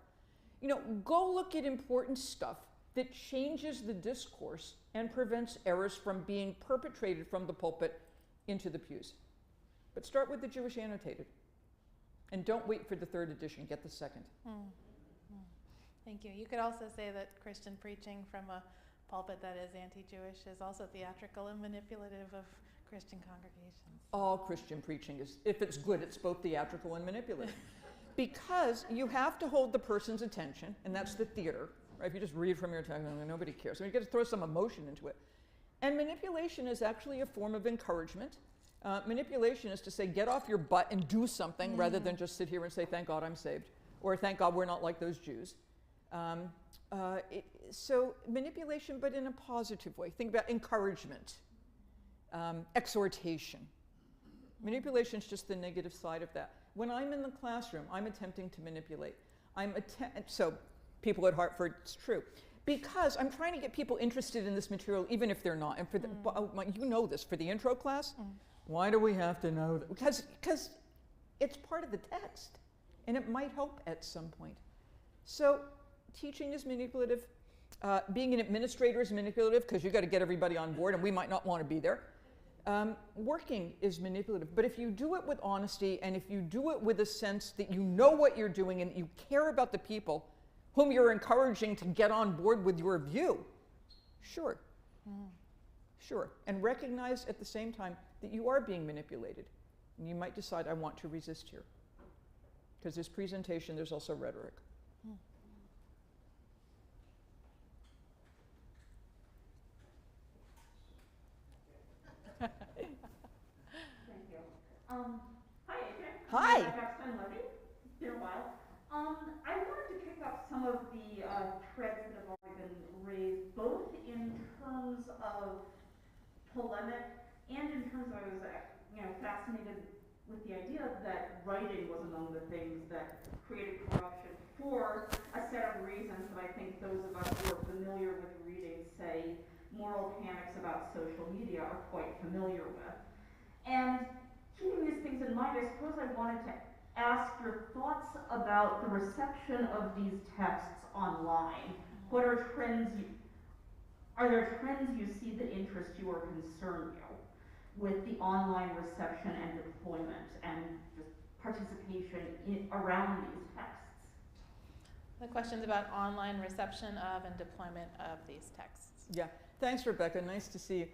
Speaker 1: Go look at important stuff that changes the discourse and prevents errors from being perpetrated from the pulpit into the pews. But start with the Jewish Annotated. And don't wait for the 3rd edition, get the 2nd.
Speaker 3: Thank you. You could also say that Christian preaching from a pulpit that is anti-Jewish is also theatrical and manipulative of Christian congregations.
Speaker 1: All Christian preaching is, if it's good, it's both theatrical and manipulative. Because you have to hold the person's attention, and that's the theater. Right? If you just read from your text, nobody cares. So you got to throw some emotion into it. And manipulation is actually a form of encouragement. Manipulation is to say, get off your butt and do something rather than just sit here and say, thank God I'm saved, or thank God we're not like those Jews. So manipulation, but in a positive way. Think about encouragement, exhortation. Manipulation is just the negative side of that. When I'm in the classroom, I'm attempting to manipulate. So people at Hartford, it's true. Because I'm trying to get people interested in this material, even if they're not. And for you know this, for the intro class, why do we have to know that? Because it's part of the text, and it might help at some point. So teaching is manipulative. Being an administrator is manipulative, because you've got to get everybody on board, and we might not want to be there. Working is manipulative. But if you do it with honesty, and if you do it with a sense that you know what you're doing, and that you care about the people whom you're encouraging to get on board with your view, sure. Sure. And recognize at the same time that you are being manipulated. And you might decide, I want to resist here. Because there's presentation, there's also rhetoric.
Speaker 7: Thank you. Hi, Adrian.
Speaker 1: Hi.
Speaker 7: I'm Esteemed Bible. It's been a while. I wanted to pick up some of the threads that have already been raised, both in terms of polemic and in terms of, I was fascinated with the idea that writing was among the things that created corruption for a set of reasons that I think those of us who are familiar with reading, say, moral panics about social media are quite familiar with. And keeping these things in mind, I suppose I wanted to ask your thoughts about the reception of these texts online. What are are there trends you see that interest you or concern you with the online reception and deployment and just participation around these texts?
Speaker 3: The question's about online reception of and deployment of these texts.
Speaker 1: Yeah. Thanks, Rebecca. Nice to see you.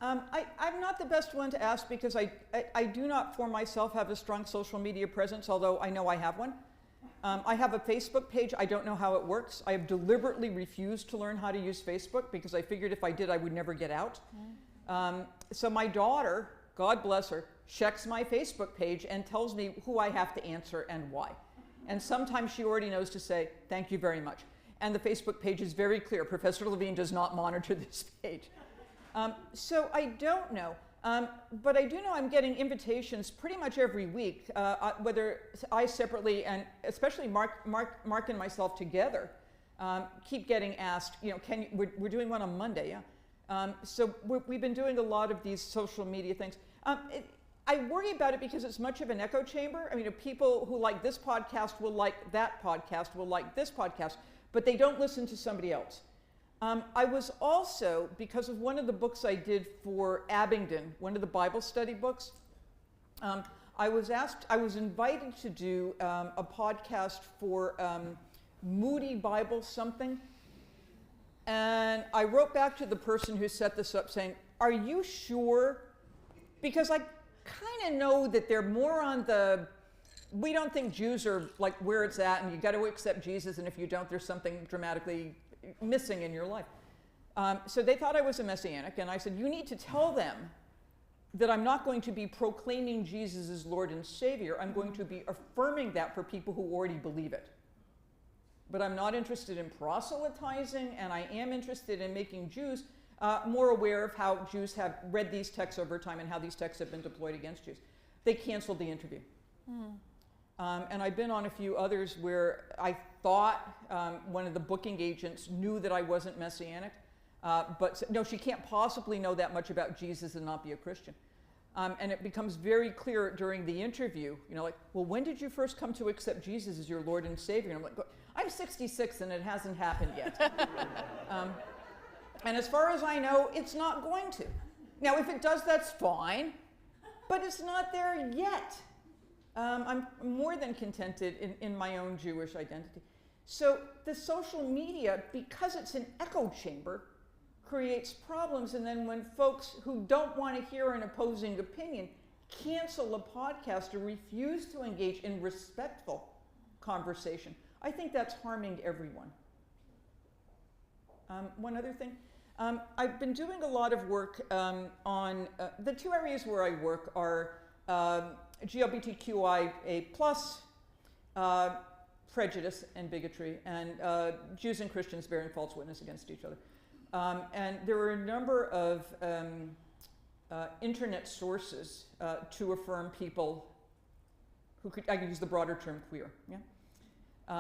Speaker 1: I'm not the best one to ask, because I do not for myself have a strong social media presence, although I know I have one. I have a Facebook page. I don't know how it works. I have deliberately refused to learn how to use Facebook, because I figured if I did, I would never get out. So my daughter, God bless her, checks my Facebook page and tells me who I have to answer and why. And sometimes she already knows to say, thank you very much. And the Facebook page is very clear. Professor Levine does not monitor this page. So I don't know. But I do know I'm getting invitations pretty much every week, whether I separately and especially Marc and myself together keep getting asked, we're doing one on Monday, yeah? So we've been doing a lot of these social media things. I worry about it because it's much of an echo chamber. I mean, people who like this podcast will like that podcast, will like this podcast, but they don't listen to somebody else. I was also, because of one of the books I did for Abingdon, one of the Bible study books, I was invited to do a podcast for Moody Bible something. And I wrote back to the person who set this up saying, are you sure? Because I kind of know that they're more on the, we don't think Jews are like where it's at, and you got to accept Jesus, and if you don't, there's something dramatically missing in your life. So they thought I was a Messianic, and I said, you need to tell them that I'm not going to be proclaiming Jesus as Lord and Savior. I'm going to be affirming that for people who already believe it. But I'm not interested in proselytizing, and I am interested in making Jews more aware of how Jews have read these texts over time and how these texts have been deployed against Jews. They canceled the interview. And I've been on a few others where I thought one of the booking agents knew that I wasn't Messianic, but said, no, she can't possibly know that much about Jesus and not be a Christian. And it becomes very clear during the interview, you know, like, well, when did you first come to accept Jesus as your Lord and Savior? And I'm like, I'm 66 and it hasn't happened yet. And as far as I know, it's not going to. Now, if it does, that's fine, but it's not there yet. I'm more than contented in my own Jewish identity. So the social media, because it's an echo chamber, creates problems. And then when folks who don't want to hear an opposing opinion cancel a podcast or refuse to engage in respectful conversation, I think that's harming everyone. One other thing. I've been doing a lot of work on the two areas where I work are LGBTQIA+, prejudice and bigotry, and Jews and Christians bearing false witness against each other. And there are a number of internet sources to affirm people who could, I could use the broader term queer. Yeah?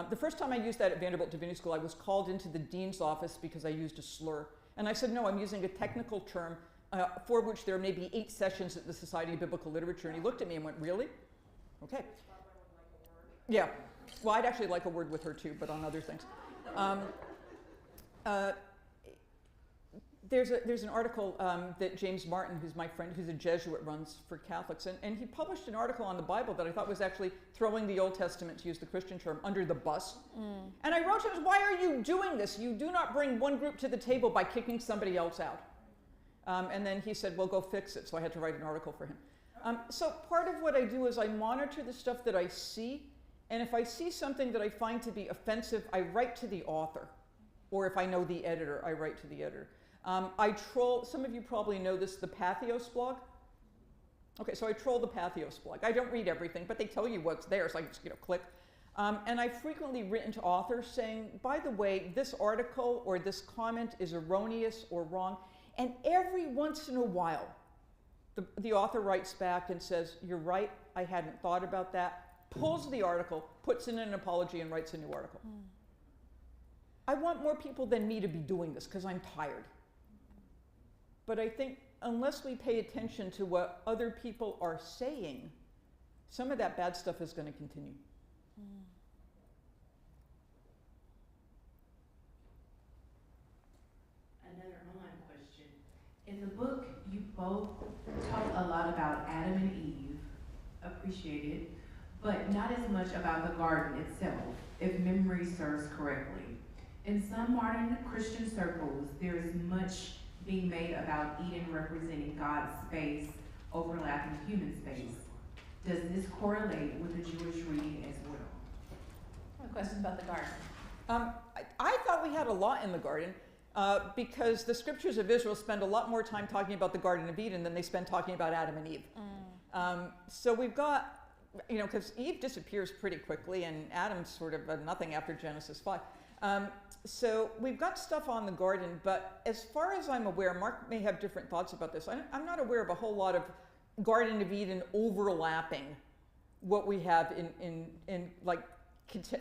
Speaker 1: The first time I used that at Vanderbilt Divinity School, I was called into the dean's office because I used a slur. And I said, no, I'm using a technical term for which there may be 8 sessions at the Society of Biblical Literature. And he looked at me and went, really? Okay. Yeah. Well, I'd actually like a word with her too, but on other things. There's an article that James Martin, who's my friend, who's a Jesuit, runs for Catholics, and he published an article on the Bible that I thought was actually throwing the Old Testament, to use the Christian term, under the bus. And I wrote to him, why are you doing this? You do not bring one group to the table by kicking somebody else out. And then he said, well, go fix it. So I had to write an article for him. So part of what I do is I monitor the stuff that I see, and if I see something that I find to be offensive, I write to the author. Or if I know the editor, I write to the editor. I troll, some of you probably know this, the Patheos blog. Okay, so I troll the Patheos blog. I don't read everything, but they tell you what's there, so I just, click. And I've frequently written to authors saying, by the way, this article or this comment is erroneous or wrong. And every once in a while, the author writes back and says, you're right, I hadn't thought about that, pulls the article, puts in an apology, and writes a new article. I want more people than me to be doing this because I'm tired. But I think unless we pay attention to what other people are saying, some of that bad stuff is going to continue.
Speaker 4: Another online question. In the book, you both talk a lot about Adam and Eve, appreciated, but not as much about the garden itself, if memory serves correctly. In some modern Christian circles, there is much being made about Eden representing God's space overlapping human space. Does this correlate with the Jewish reading as well?
Speaker 3: I have a question about the garden.
Speaker 1: I thought we had a lot in the garden because the scriptures of Israel spend a lot more time talking about the Garden of Eden than they spend talking about Adam and Eve. So we've got, because Eve disappears pretty quickly and Adam's sort of nothing after Genesis 5. So we've got stuff on the garden, but as far as I'm aware, Marc may have different thoughts about this. I'm not aware of a whole lot of Garden of Eden overlapping what we have in like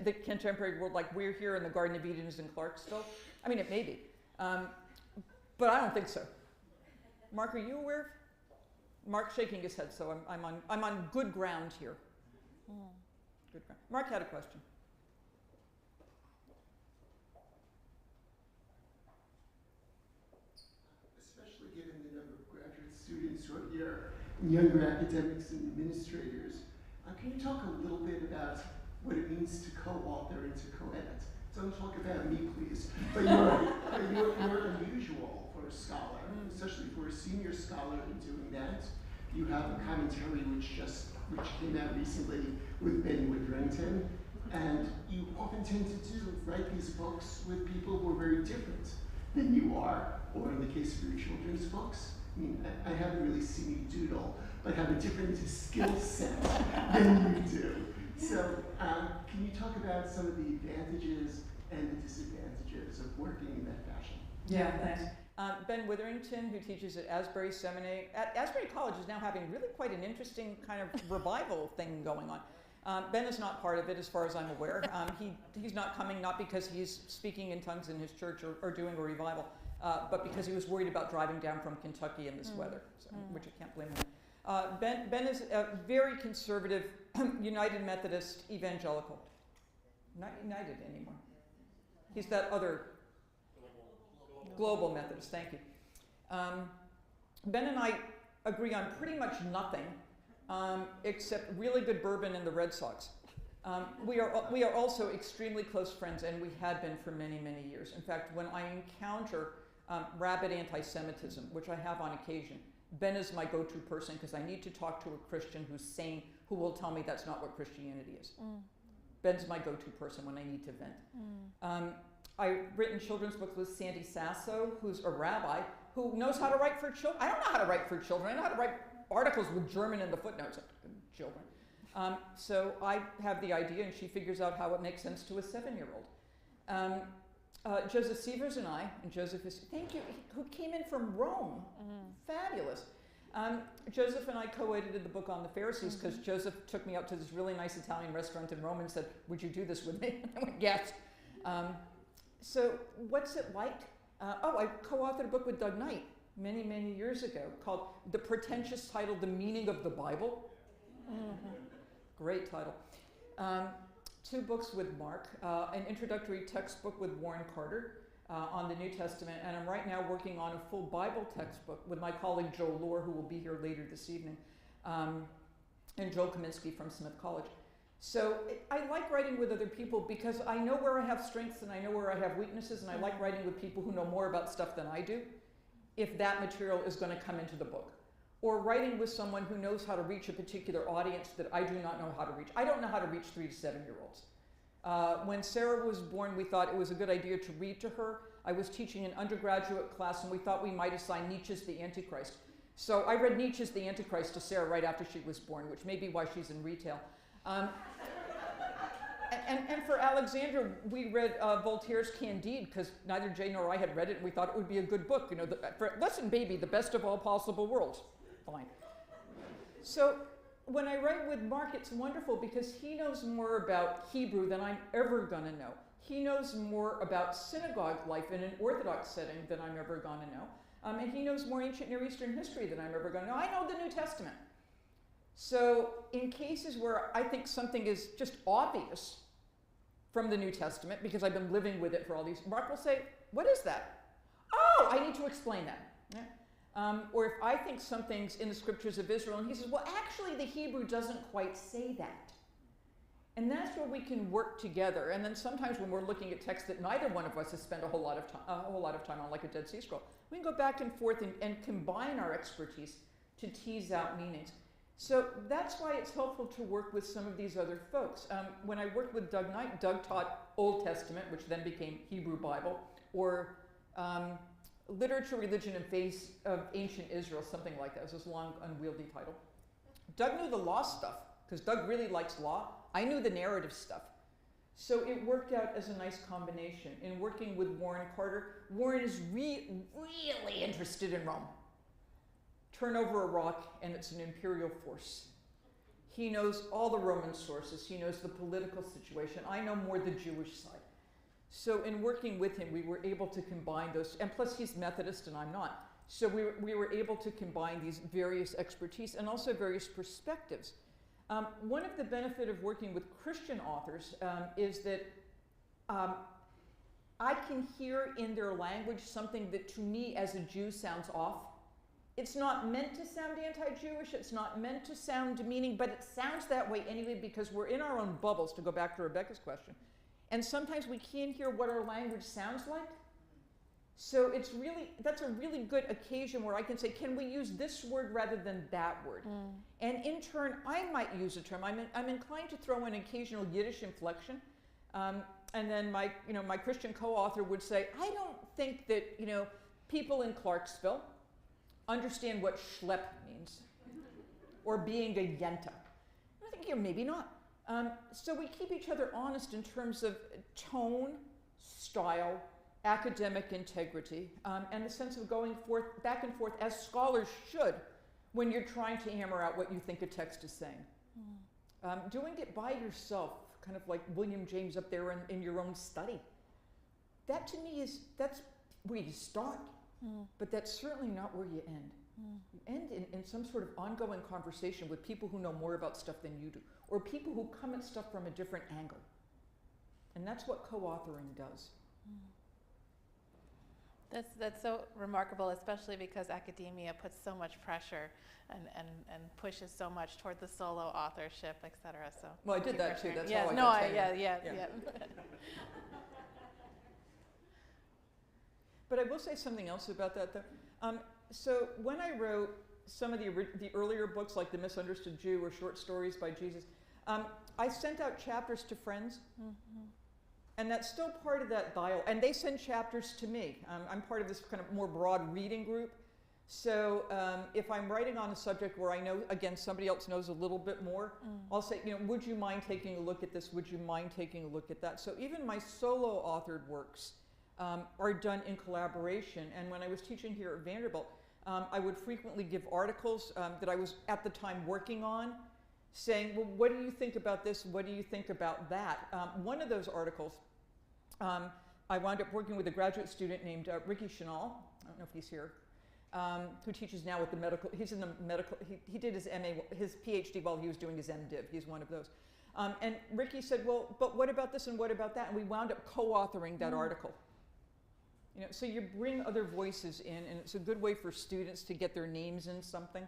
Speaker 1: the contemporary world, like we're here and the Garden of Eden is in Clarksville. I mean, it may be, but I don't think so. Marc, are you aware? Marc's shaking his head, so I'm on good ground here. Good ground. Marc had a question.
Speaker 8: career in younger academics and administrators. Can you talk a little bit about what it means to co-author and to co-edit? Don't talk about me, please. But you're unusual for a scholar, especially for a senior scholar in doing that. You have a commentary which came out recently with Ben Witherington, and you often tend to write these books with people who are very different than you are, or in the case of your children's books. I mean, I haven't really seen you doodle, but have a different skill set than you do. So can you talk about some of the advantages and the disadvantages of working in that fashion?
Speaker 1: Yeah, thanks. Ben Witherington, who teaches at Asbury Seminary, at Asbury College, is now having really quite an interesting kind of revival thing going on. Ben is not part of it, as far as I'm aware. He's not coming, not because he's speaking in tongues in his church or doing a revival, but because he was worried about driving down from Kentucky in this weather, so, which I can't blame him. Ben is a very conservative, United Methodist evangelical. Not United anymore. He's that other Global Methodist, thank you. Ben and I agree on pretty much nothing except really good bourbon and the Red Sox. We are also extremely close friends, and we had been for many, many years. In fact, when I encounter rabid anti-Semitism, which I have on occasion, Ben is my go-to person because I need to talk to a Christian who's sane, who will tell me that's not what Christianity is. Ben's my go-to person when I need to vent. I've written children's books with Sandy Sasso, who's a rabbi, who knows how to write for children. I don't know how to write for children. I know how to write articles with German in the footnotes. Children. So I have the idea, and she figures out how it makes sense to a 7-year-old. Joseph Sievers and I, and Joseph is, thank you, who came in from Rome. Fabulous. Joseph and I co-edited the book on the Pharisees because Joseph took me out to this really nice Italian restaurant in Rome and said, would you do this with me? I went, yes. So what's it like? I co-authored a book with Doug Knight many, many years ago called the pretentious title, The Meaning of the Bible. Great title. 2 books with Marc, an introductory textbook with Warren Carter on the New Testament, and I'm right now working on a full Bible textbook with my colleague Joe Lohr, who will be here later this evening, and Joel Kaminsky from Smith College. So I like writing with other people because I know where I have strengths and I know where I have weaknesses, and I like writing with people who know more about stuff than I do, if that material is going to come into the book. Or writing with someone who knows how to reach a particular audience that I do not know how to reach. I don't know how to reach 3 to 7-year-olds. When Sarah was born, we thought it was a good idea to read to her. I was teaching an undergraduate class, and we thought we might assign Nietzsche's The Antichrist. So I read Nietzsche's The Antichrist to Sarah right after she was born, which may be why she's in retail. And for Alexandra, we read Voltaire's Candide, because neither Jay nor I had read it, and we thought it would be a good book. You know, listen, baby, the best of all possible worlds. Fine. So when I write with Marc, it's wonderful because he knows more about Hebrew than I'm ever going to know. He knows more about synagogue life in an Orthodox setting than I'm ever going to know. And he knows more ancient Near Eastern history than I'm ever going to know. I know the New Testament. So in cases where I think something is just obvious from the New Testament, because I've been living with it for all these, Marc will say, what is that? Oh, I need to explain that. Yeah. Or if I think something's in the scriptures of Israel, and he says, well, actually the Hebrew doesn't quite say that. And that's where we can work together. And then sometimes when we're looking at texts that neither one of us has spent a whole lot of time on, like a Dead Sea Scroll, we can go back and forth and combine our expertise to tease out meanings. So that's why it's helpful to work with some of these other folks. When I worked with Doug Knight, Doug taught Old Testament, which then became Hebrew Bible, or Literature, Religion, and Faith of Ancient Israel, something like that. It was this long, unwieldy title. Doug knew the law stuff, because Doug really likes law. I knew the narrative stuff. So it worked out as a nice combination. In working with Warren Carter, Warren is really interested in Rome. Turn over a rock and it's an imperial force. He knows all the Roman sources. He knows the political situation. I know more the Jewish side. So in working with him, we were able to combine those, and plus he's Methodist and I'm not. So we were able to combine these various expertise and also various perspectives. One of the benefits of working with Christian authors is that I can hear in their language something that to me as a Jew sounds off. It's not meant to sound anti-Jewish, it's not meant to sound demeaning, but it sounds that way anyway because we're in our own bubbles, to go back to Rebecca's question. And sometimes we can't hear what our language sounds like. So that's a really good occasion where I can say, can we use this word rather than that word? And in turn, I might use a term. I'm inclined to throw in occasional Yiddish inflection. And then my Christian co-author would say, I don't think that, people in Clarksville understand what schlep means or being a yenta. I think, maybe not. So we keep each other honest in terms of tone, style, academic integrity, and the sense of going back and forth as scholars should when you're trying to hammer out what you think a text is saying. Doing it by yourself, kind of like William James up there in your own study, that to me that's where you start, but that's certainly not where you end. You end in some sort of ongoing conversation with people who know more about stuff than you do, or people who come at stuff from a different angle. And that's what co-authoring does.
Speaker 3: That's so remarkable, especially because academia puts so much pressure and pushes so much toward the solo authorship, et cetera. So
Speaker 1: well, I did that too. That's
Speaker 3: yes,
Speaker 1: how I
Speaker 3: no,
Speaker 1: got
Speaker 3: I,
Speaker 1: tenure.
Speaker 3: yeah.
Speaker 1: But I will say something else about that, though. So when I wrote some of the earlier books, like The Misunderstood Jew or Short Stories by Jesus, I sent out chapters to friends. And that's still part of that dialogue. And they send chapters to me. I'm part of this kind of more broad reading group. So if I'm writing on a subject where I know, again, somebody else knows a little bit more, I'll say, would you mind taking a look at this? Would you mind taking a look at that? So even my solo authored works are done in collaboration. And when I was teaching here at Vanderbilt, I would frequently give articles that I was at the time working on, saying, well, what do you think about this? What do you think about that? One of those articles, I wound up working with a graduate student named Ricky Chanel, I don't know if he's here, who teaches now at the medical, he's in the medical, he did his his PhD while he was doing his MDiv. He's one of those. And Ricky said, well, but what about this and what about that? And we wound up co-authoring that article. So you bring other voices in, and it's a good way for students to get their names in something.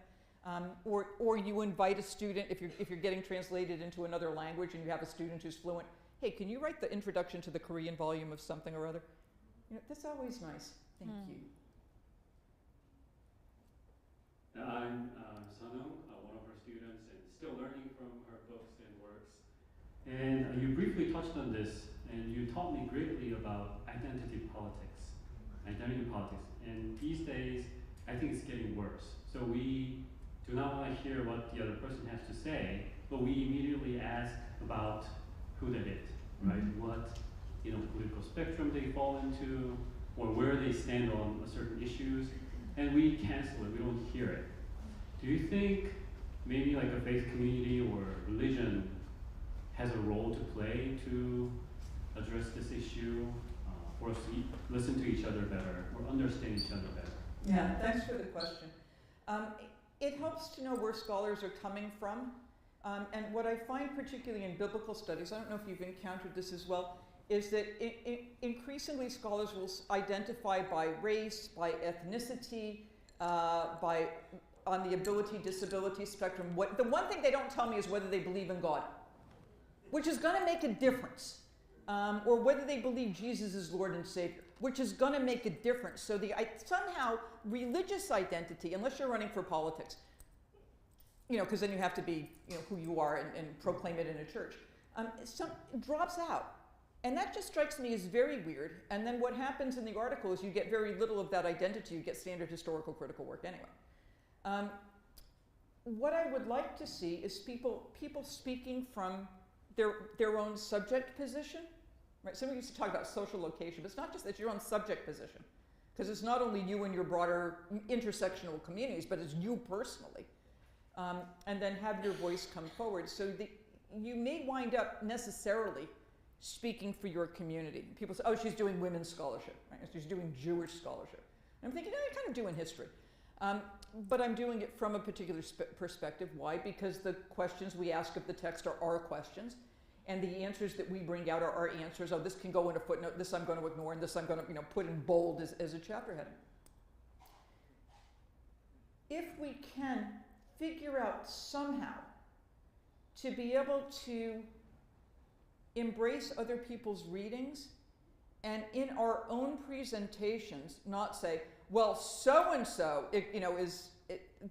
Speaker 1: Or you invite a student, if you're getting translated into another language and you have a student who's fluent, hey, can you write the introduction to the Korean volume of something or other? That's always nice. Thank you.
Speaker 9: I'm Sanung, one of her students, and still learning from her books and works. And you briefly touched on this, and you taught me greatly about identity politics. And these days, I think it's getting worse. So we do not want to hear what the other person has to say, but we immediately ask about who they did, right? What political spectrum they fall into, or where they stand on certain issues, and we cancel it. We don't hear it. Do you think maybe like a faith community or religion has a role to play to address this issue, for us to listen to each other better or understand each other better?
Speaker 1: Yeah, thanks for the question. It helps to know where scholars are coming from. And what I find particularly in biblical studies, I don't know if you've encountered this as well, is that increasingly scholars will identify by race, by ethnicity, on the ability-disability spectrum. The one thing they don't tell me is whether they believe in God, which is going to make a difference. Or whether they believe Jesus is Lord and Savior, which is going to make a difference. So somehow religious identity, unless you're running for politics, because then you have to be who you are and proclaim it in a church, drops out. And that just strikes me as very weird. And then what happens in the article is you get very little of that identity. You get standard historical critical work anyway. What I would like to see is people speaking from their own subject position, right? Somebody used to talk about social location, but it's not just that, your own subject position, because it's not only you and your broader intersectional communities, but it's you personally, and then have your voice come forward. So you may wind up necessarily speaking for your community. People say, oh, she's doing women's scholarship, right? She's doing Jewish scholarship. And I'm thinking, no, you're kind of doing history. But I'm doing it from a particular perspective. Why? Because the questions we ask of the text are our questions, and the answers that we bring out are our answers. Oh, this can go in a footnote, this I'm going to ignore, and this I'm going to put in bold as a chapter heading. if we can figure out somehow to be able to embrace other people's readings and in our own presentations not say, well, so-and-so,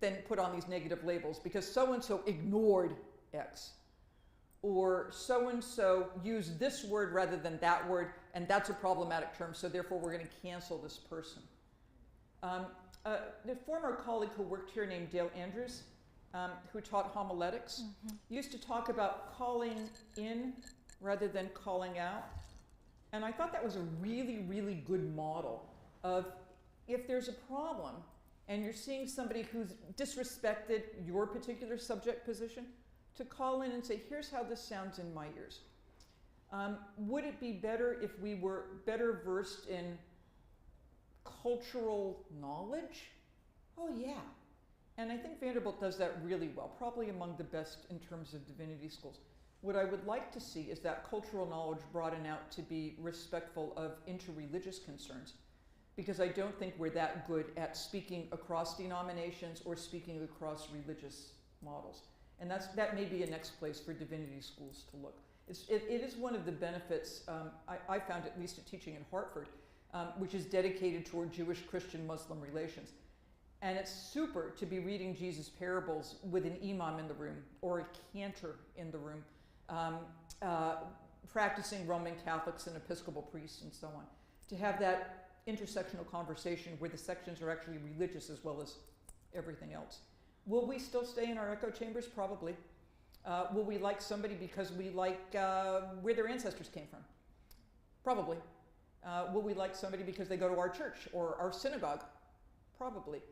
Speaker 1: then put on these negative labels because so-and-so ignored X. Or so-and-so used this word rather than that word, and that's a problematic term, so therefore we're going to cancel this person. The former colleague who worked here named Dale Andrews, who taught homiletics, used to talk about calling in rather than calling out. And I thought that was a really, really good model of if there's a problem and you're seeing somebody who's disrespected your particular subject position, to call in and say, here's how this sounds in my ears. Would it be better if we were better versed in cultural knowledge? Oh yeah. And I think Vanderbilt does that really well, probably among the best in terms of divinity schools. What I would like to see is that cultural knowledge broaden out to be respectful of interreligious concerns, because I don't think we're that good at speaking across denominations or speaking across religious models. And that may be a next place for divinity schools to look. It is one of the benefits I found, at least at teaching in Hartford, which is dedicated toward Jewish, Christian, Muslim relations. And it's super to be reading Jesus' parables with an imam in the room or a cantor in the room, practicing Roman Catholics and Episcopal priests and so on. To have that intersectional conversation where the sections are actually religious as well as everything else. Will we still stay in our echo chambers? Probably. Will we like somebody because we like where their ancestors came from? Probably. Will we like somebody because they go to our church or our synagogue? Probably.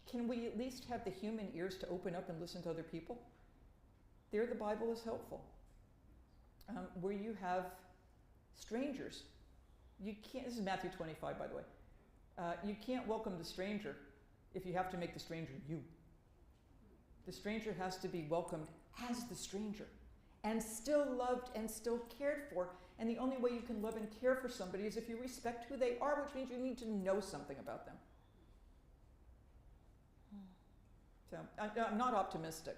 Speaker 1: Can we at least have the human ears to open up and listen to other people? There the Bible is helpful. Where you have strangers. You can't, this is Matthew 25, by the way. You can't welcome the stranger if you have to make the stranger you. The stranger has to be welcomed as the stranger and still loved and still cared for. And the only way you can love and care for somebody is if you respect who they are, which means you need to know something about them. So I'm not optimistic.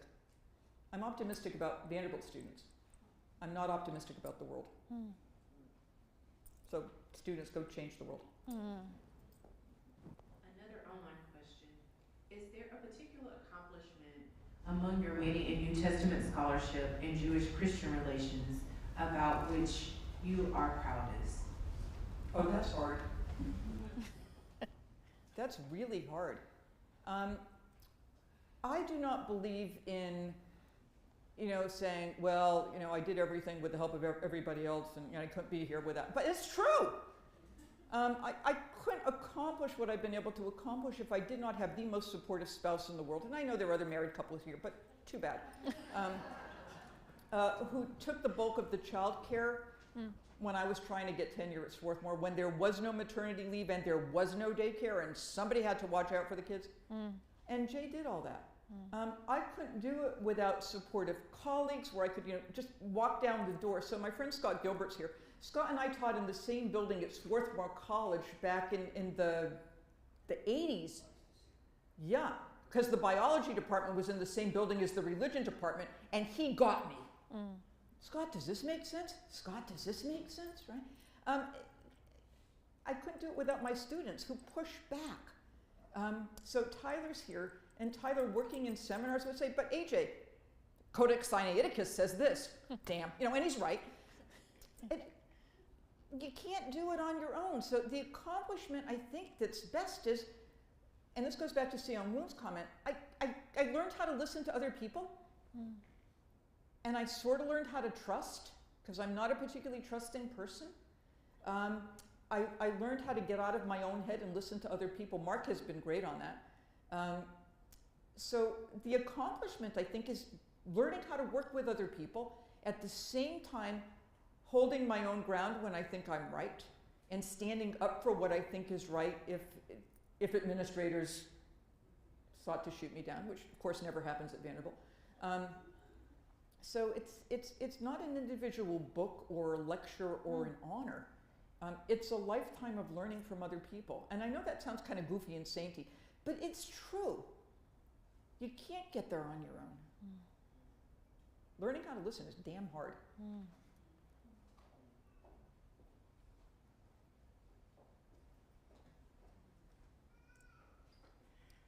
Speaker 1: I'm optimistic about Vanderbilt students. I'm not optimistic about the world. So students, go change the world.
Speaker 4: Another online question. Is there a particular accomplishment among your reading in New Testament scholarship and Jewish-Christian relations about which you are proudest?
Speaker 1: Oh, that's hard. That's really hard. I do not believe in, saying, well, I did everything with the help of everybody else, and I couldn't be here without. But it's true. I couldn't accomplish what I've been able to accomplish if I did not have the most supportive spouse in the world. And I know there are other married couples here, but too bad. Who took the bulk of the child care when I was trying to get tenure at Swarthmore, when there was no maternity leave and there was no daycare and somebody had to watch out for the kids. And Jay did all that. I couldn't do it without supportive colleagues where I could, just walk down the door. So my friend Scott Gilbert's here. Scott and I taught in the same building at Swarthmore College back in the 80s. Yeah, because the biology department was in the same building as the religion department, and he got me. Scott, does this make sense? Scott, does this make sense? Right? I couldn't do it without my students who push back. So Tyler's here, and Tyler working in seminars would say, but AJ, Codex Sinaiticus says this. Damn, and he's right. You can't do it on your own. So the accomplishment I think that's best is, and this goes back to Sion Woon's comment, I learned how to listen to other people. And I sort of learned how to trust, because I'm not a particularly trusting person. I learned how to get out of my own head and listen to other people. Marc has been great on that. So the accomplishment, I think, is learning how to work with other people, at the same time holding my own ground when I think I'm right, and standing up for what I think is right if administrators sought to shoot me down, which of course never happens at Vanderbilt. So it's not an individual book or lecture or an honor. It's a lifetime of learning from other people. And I know that sounds kind of goofy and sainty, but it's true. You can't get there on your own. Learning how to listen is damn hard.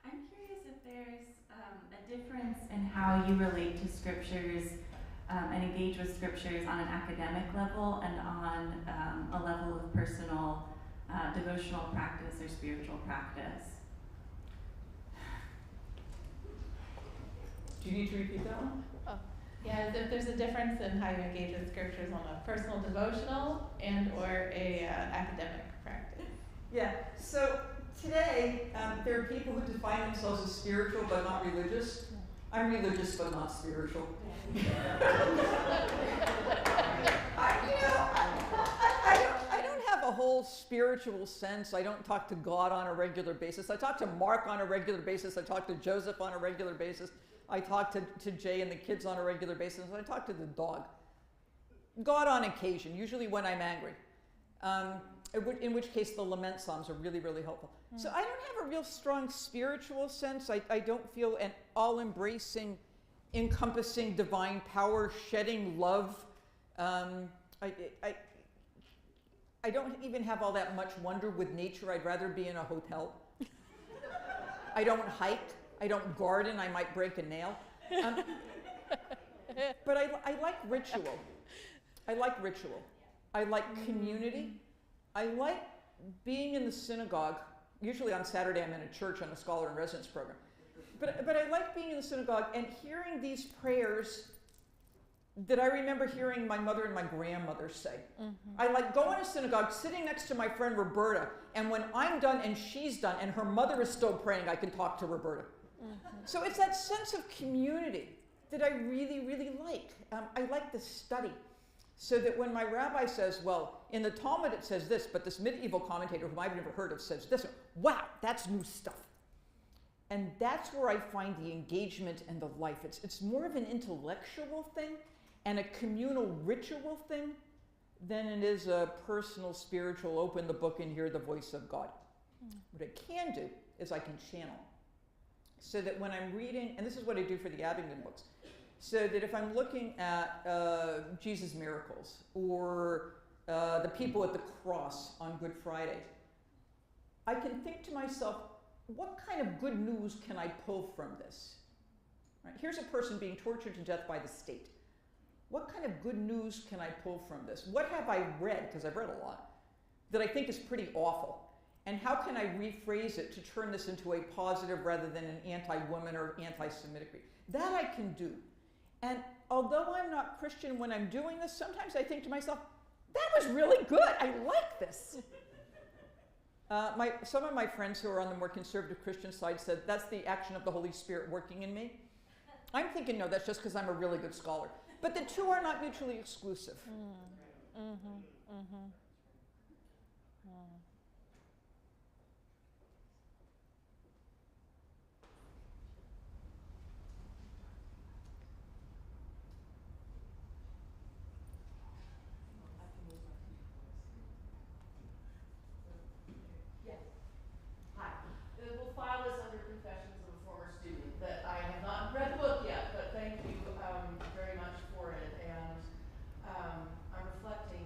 Speaker 10: I'm curious if there's a difference in how you relate to scriptures and engage with scriptures on an academic level and on a level of personal devotional practice or spiritual practice.
Speaker 1: Do you need to repeat that one?
Speaker 3: Yeah, if there's a difference in how you engage with scriptures on a personal devotional and or a academic practice.
Speaker 1: Yeah, so today there are people who define themselves as spiritual but not religious. I'm religious but not spiritual. I don't have a whole spiritual sense. I don't talk to God on a regular basis. I talk to Marc on a regular basis. I talk to Joseph on a regular basis. I talk to Jay and the kids on a regular basis. I talk to the dog. God on occasion, usually when I'm angry. In which case the lament psalms are really, really helpful. So I don't have a real strong spiritual sense. I don't feel an all-embracing, encompassing divine power, shedding love. I don't even have all that much wonder with nature. I'd rather be in a hotel. I don't hike. I don't garden. I might break a nail. But I like ritual. I like ritual. I like community. I like being in the synagogue. Usually on Saturday I'm in a church on a scholar in residence program. But I like being in the synagogue and hearing these prayers that I remember hearing my mother and my grandmother say. I like going to synagogue, sitting next to my friend Roberta, and when I'm done and she's done and her mother is still praying, I can talk to Roberta. So it's that sense of community that I really, really like. I like the study. So that when my rabbi says, well, in the Talmud it says this, but this medieval commentator whom I've never heard of says this, wow, that's new stuff. And that's where I find the engagement and the life. It's more of an intellectual thing and a communal ritual thing than it is a personal, spiritual, open the book and hear the voice of God. What I can do is I can channel. So that when I'm reading, and this is what I do for the Abingdon books, so that if I'm looking at Jesus' miracles or the people at the cross on Good Friday, I can think to myself, what kind of good news can I pull from this? Right? Here's a person being tortured to death by the state. What kind of good news can I pull from this? What have I read, because I've read a lot, that I think is pretty awful? And how can I rephrase it to turn this into a positive rather than an anti-woman or anti-Semitic read? That I can do. And although I'm not Christian when I'm doing this, sometimes I think to myself, that was really good. I like this. Some of my friends who are on the more conservative Christian side said, that's the action of the Holy Spirit working in me. I'm thinking, no, that's just because I'm a really good scholar. But the two are not mutually exclusive.
Speaker 11: We'll file this under Confessions of a Former Student, that I have not read the book yet, but thank you very much for it. And I'm reflecting,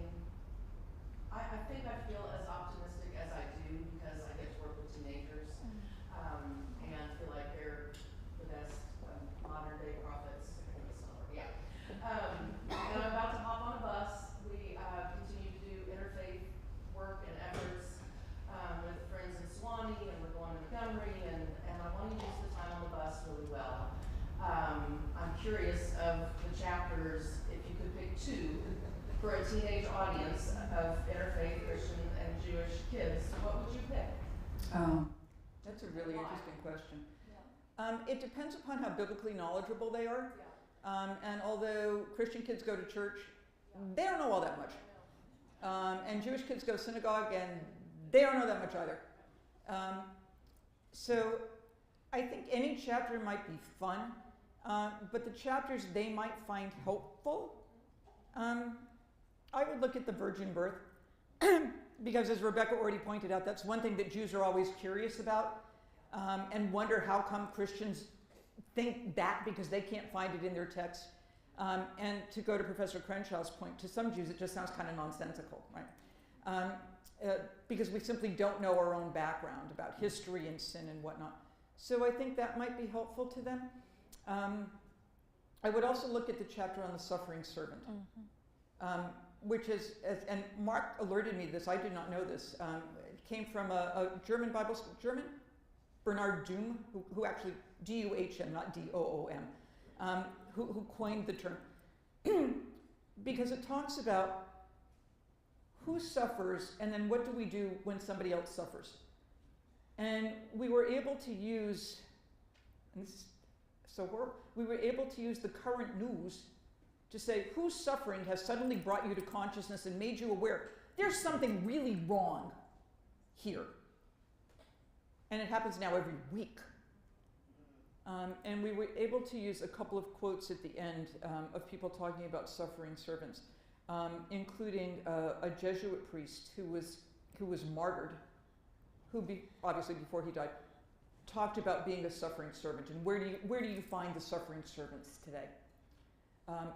Speaker 11: I think I feel as optimistic as I do because I get to work with teenagers and feel like they're the best modern day prophets. Yeah. And I'm about to hop on a bus. We continue to do interfaith work and efforts with friends in Suwannee, and we're going to Montgomery, and I want to use the time on the bus really well. I'm curious of the chapters, if you could pick two for a teenage audience of interfaith Christian and Jewish kids, what would you pick?
Speaker 1: That's a really interesting question. It depends upon how biblically knowledgeable they are. And although Christian kids go to church, they don't know all that much. And Jewish kids go to synagogue, and they don't know that much either. So I think any chapter might be fun, but the chapters they might find helpful, I would look at the virgin birth, because as Rebecca already pointed out, that's one thing that Jews are always curious about, and wonder how come Christians think that because they can't find it in their text. And to go to Professor Crenshaw's point, to some Jews it just sounds kind of nonsensical, right? Because we simply don't know our own background about history and sin and whatnot. So I think that might be helpful to them. I would also look at the chapter on the suffering servant, which is, and Marc alerted me to this, I did not know this. It came from a German Bible school, Bernard Doom, who actually, D-U-H-M, not D-O-O-M, who coined the term. Because it talks about who suffers and then what do we do when somebody else suffers. And we were able to use, and this is so horrible, we were able to use the current news to say whose suffering has suddenly brought you to consciousness and made you aware there's something really wrong here. And it happens now every week. And we were able to use a couple of quotes at the end of people talking about suffering servants, including a Jesuit priest who was martyred, who obviously before he died, talked about being a suffering servant and where do you find the suffering servants today?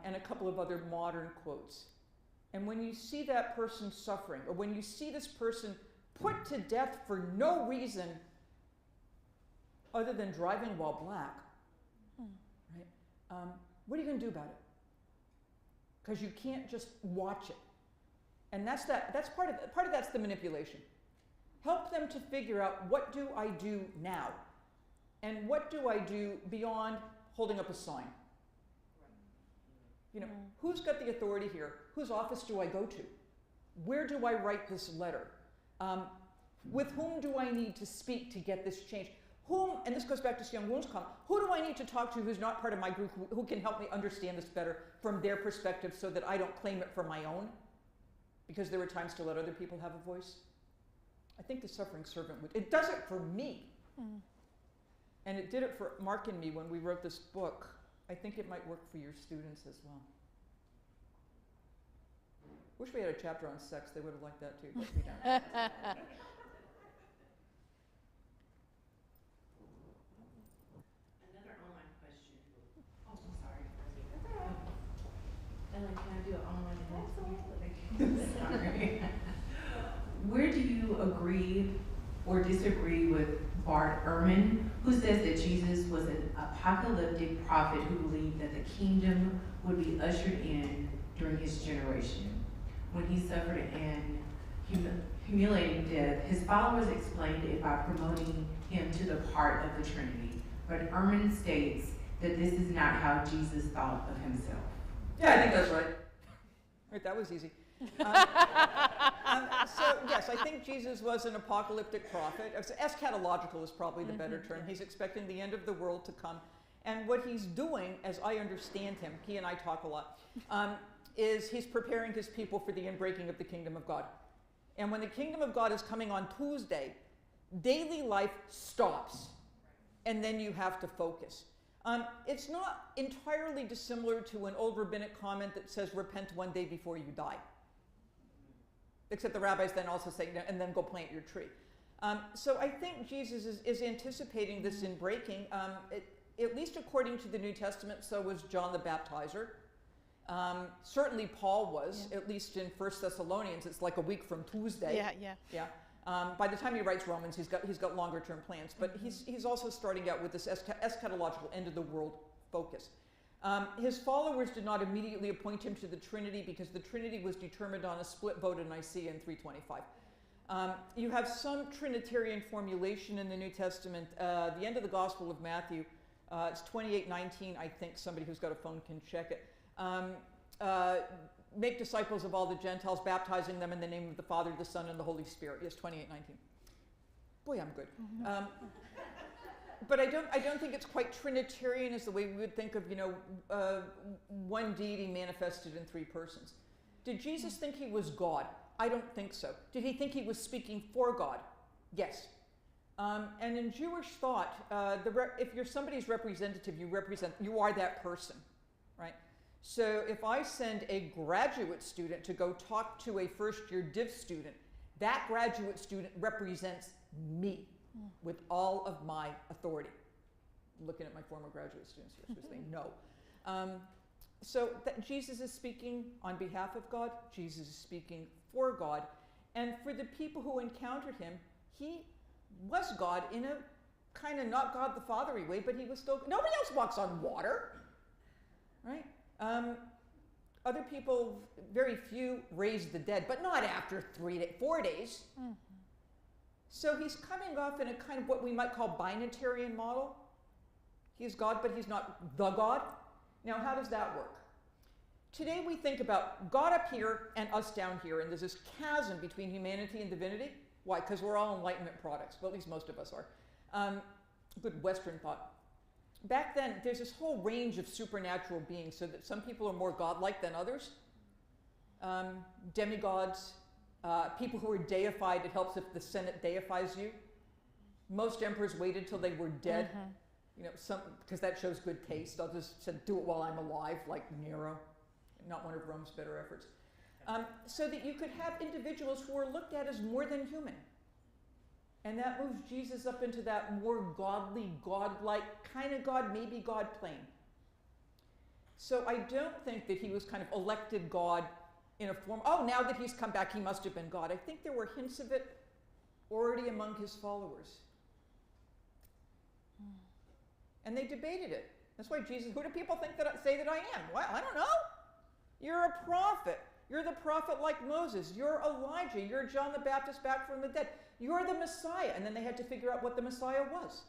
Speaker 1: And a couple of other modern quotes. And when you see that person suffering, or when you see this person put to death for no reason other than driving while black, right? What are you going to do about it? Because you can't just watch it. And that's part of that's the manipulation. Help them to figure out, what do I do now? And what do I do beyond holding up a sign? You know, who's got the authority here? Whose office do I go to? Where do I write this letter? With whom do I need to speak to get this changed? Whom, and this goes back to Sion Woon's comment, who do I need to talk to who's not part of my group, who can help me understand this better from their perspective so that I don't claim it for my own? Because there are times to let other people have a voice. I think the suffering servant would, it does it for me. And it did it for Marc and me when we wrote this book. I think it might work for your students as well. Wish we had a chapter on sex. They would have liked that too, but we don't.
Speaker 10: Another online question. Oh, I'm sorry. Ellen, can I do an online announcement? Sorry. Where do you agree or disagree with Bart Ehrman, who says that Jesus was an apocalyptic prophet who believed that the kingdom would be ushered in during his generation? When he suffered an humiliating death, his followers explained it by promoting him to the part of the Trinity. But Ehrman states that this is not how Jesus thought of himself.
Speaker 1: Yeah, I think that's right. Right, that was easy. So yes, I think Jesus was an apocalyptic prophet. Eschatological is probably the better term. He's expecting the end of the world to come. And what he's doing, as I understand him, he and I talk a lot, is he's preparing his people for the inbreaking of the kingdom of God. And when the kingdom of God is coming on Tuesday, daily life stops. And then you have to focus. It's not entirely dissimilar to an old rabbinic comment that says, repent one day before you die. Except the rabbis then also say, and then go plant your tree. So I think Jesus is anticipating this in breaking. At least according to the New Testament, so was John the Baptizer. Certainly Paul was, at least in 1 Thessalonians, it's like a week from Tuesday. Yeah. By the time he writes Romans, he's got longer term plans, but he's also starting out with this eschatological end of the world focus. His followers did not immediately appoint him to the Trinity because the Trinity was determined on a split vote in Nicaea in 325. You have some Trinitarian formulation in the New Testament. The end of the Gospel of Matthew, it's 28:19. I think somebody who's got a phone can check it. Make disciples of all the Gentiles, baptizing them in the name of the Father, the Son, and the Holy Spirit. Yes, 28:19. Boy, I'm good. But I don't think it's quite Trinitarian as the way we would think of, one deity manifested in three persons. Did Jesus think he was God? I don't think so. Did he think he was speaking for God? Yes. And in Jewish thought, if you're somebody's representative, you are that person, right? So if I send a graduate student to go talk to a first-year div student, that graduate student represents me with all of my authority. looking at my former graduate students here, so they know. So that Jesus is speaking on behalf of God, Jesus is speaking for God, and for the people who encountered him, he was God in a kind of not God the Father-y way, but he was still, nobody else walks on water, right? Other people, very few, raised the dead, but not after 4 days. Mm-hmm. So he's coming off in a kind of what we might call binitarian model. He's God, but he's not the God. Now, how does that work? Today we think about God up here and us down here, and there's this chasm between humanity and divinity. Why? Because we're all Enlightenment products. Well, at least most of us are. Good Western thought. Back then, there's this whole range of supernatural beings, so that some people are more godlike than others. Demigods, people who are deified. It helps if the Senate deifies you. Most emperors waited till they were dead, because that shows good taste. I'll just do it while I'm alive, like Nero, not one of Rome's better efforts. So that you could have individuals who are looked at as more than human. And that moves Jesus up into that more godly, godlike, kind of God, maybe God plane. So I don't think that he was kind of elected God in a form, now that he's come back, he must have been God. I think there were hints of it already among his followers. And they debated it. That's why Jesus, who do people think say that I am? Well, I don't know. You're a prophet. You're the prophet like Moses. You're Elijah. You're John the Baptist back from the dead. You're the Messiah. And then they had to figure out what the Messiah was.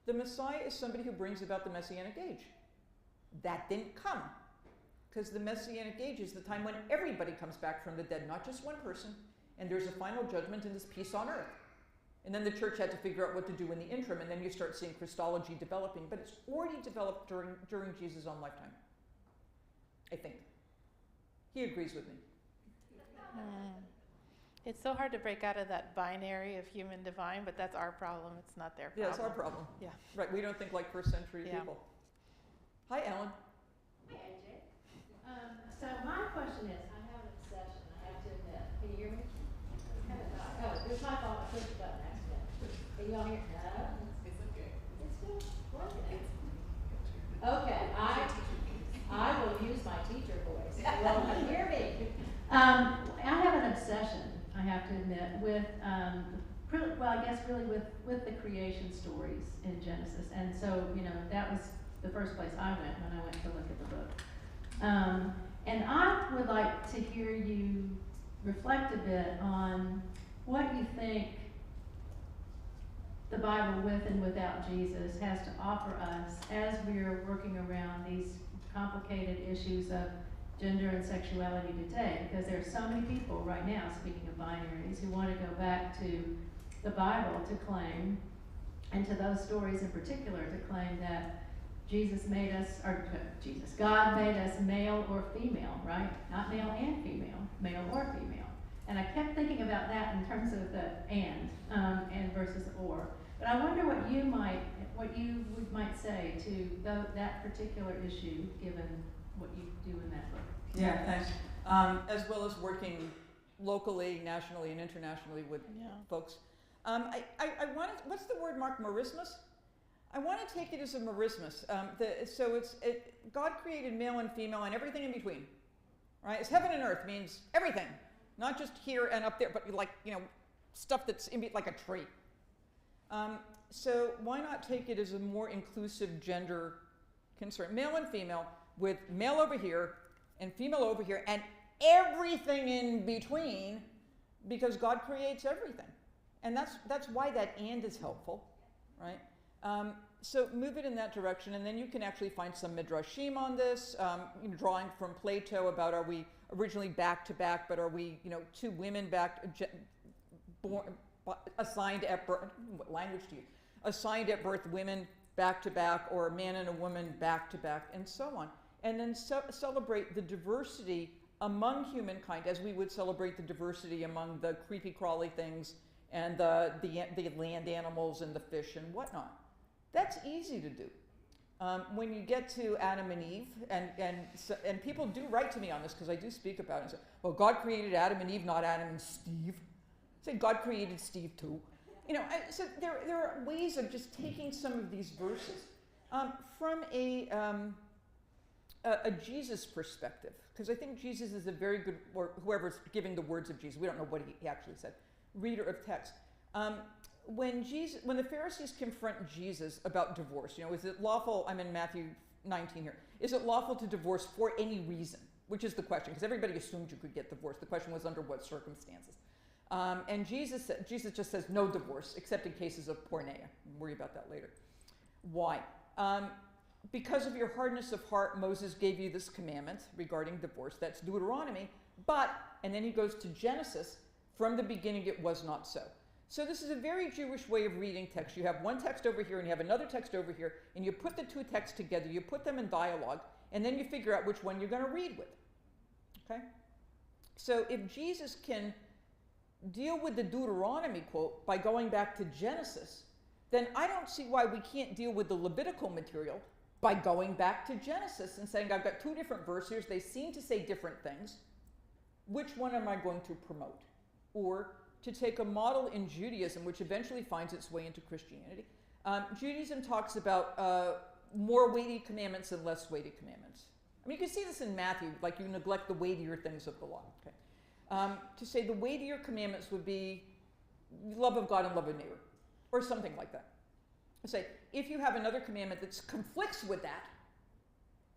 Speaker 1: The Messiah is somebody who brings about the Messianic age. That didn't come. Because the Messianic age is the time when everybody comes back from the dead, not just one person. And there's a final judgment and this peace on earth. And then the church had to figure out what to do in the interim, and then you start seeing Christology developing. But it's already developed during Jesus' own lifetime, I think. He agrees with me.
Speaker 12: It's so hard to break out of that binary of human divine, but that's our problem. It's not their problem.
Speaker 1: Yeah, it's our problem.
Speaker 12: Yeah.
Speaker 1: Right, we don't think like first century people. Hi, Ellen.
Speaker 13: Hi, AJ. So my question is, I have an obsession, I have to admit. Can you hear me? Oh, it's my fault. I pushed the button accidentally. Can you all hear? No? It's okay. It's still working. Okay, I will use my teacher voice. You won't hear me. I have an obsession, I have to admit, with with the creation stories in Genesis. And so, that was the first place I went when I went to look at the book. And I would like to hear you reflect a bit on what you think the Bible with and without Jesus has to offer us as we are working around these complicated issues of gender and sexuality today, because there are so many people right now, speaking of binaries, who want to go back to the Bible to claim, and to those stories in particular, to claim that God made us male or female, right? Not male and female, male or female. And I kept thinking about that in terms of the and versus or. But I wonder what you might say to that particular issue, given what you do in that book.
Speaker 1: Yeah, thanks. As well as working locally, nationally, and internationally with folks. I wanted, what's the word, Marc? Merismus? I want to take it as a merismus. God created male and female and everything in between, right? It's heaven and earth means everything, not just here and up there, but stuff that's like a tree. So why not take it as a more inclusive gender concern? Male and female, with male over here and female over here and everything in between, because God creates everything. And that's why that and is helpful, right? So move it in that direction, and then you can actually find some midrashim on this, drawing from Plato about, are we originally back to back, but are we, two women assigned at birth, what language do you use? Assigned at birth, women back to back, or a man and a woman back to back, and so on. And then celebrate the diversity among humankind, as we would celebrate the diversity among the creepy crawly things and the land animals and the fish and whatnot. That's easy to do. When you get to Adam and Eve, and people do write to me on this because I do speak about it and say, well, God created Adam and Eve, not Adam and Steve. I say God created Steve too. So there are ways of just taking some of these verses. From a Jesus perspective, because I think Jesus is a very good, or whoever's giving the words of Jesus, we don't know what he actually said, reader of text. When the Pharisees confront Jesus about divorce, is it lawful, I'm in Matthew 19 here, is it lawful to divorce for any reason? Which is the question, because everybody assumed you could get divorced. The question was under what circumstances. And Jesus just says no divorce, except in cases of porneia. We'll worry about that later. Why? Because of your hardness of heart, Moses gave you this commandment regarding divorce. That's Deuteronomy. But, and then he goes to Genesis, from the beginning it was not so. So this is a very Jewish way of reading text. You have one text over here and you have another text over here, and you put the two texts together, you put them in dialogue, and then you figure out which one you're going to read with. Okay? So if Jesus can deal with the Deuteronomy quote by going back to Genesis, then I don't see why we can't deal with the Levitical material by going back to Genesis and saying, I've got two different verses, they seem to say different things. Which one am I going to promote? Or to take a model in Judaism, which eventually finds its way into Christianity. Judaism talks about more weighty commandments and less weighty commandments. I mean, you can see this in Matthew, like you neglect the weightier things of the law. Okay? To say the weightier commandments would be love of God and love of neighbor, or something like that. Say, if you have another commandment that conflicts with that,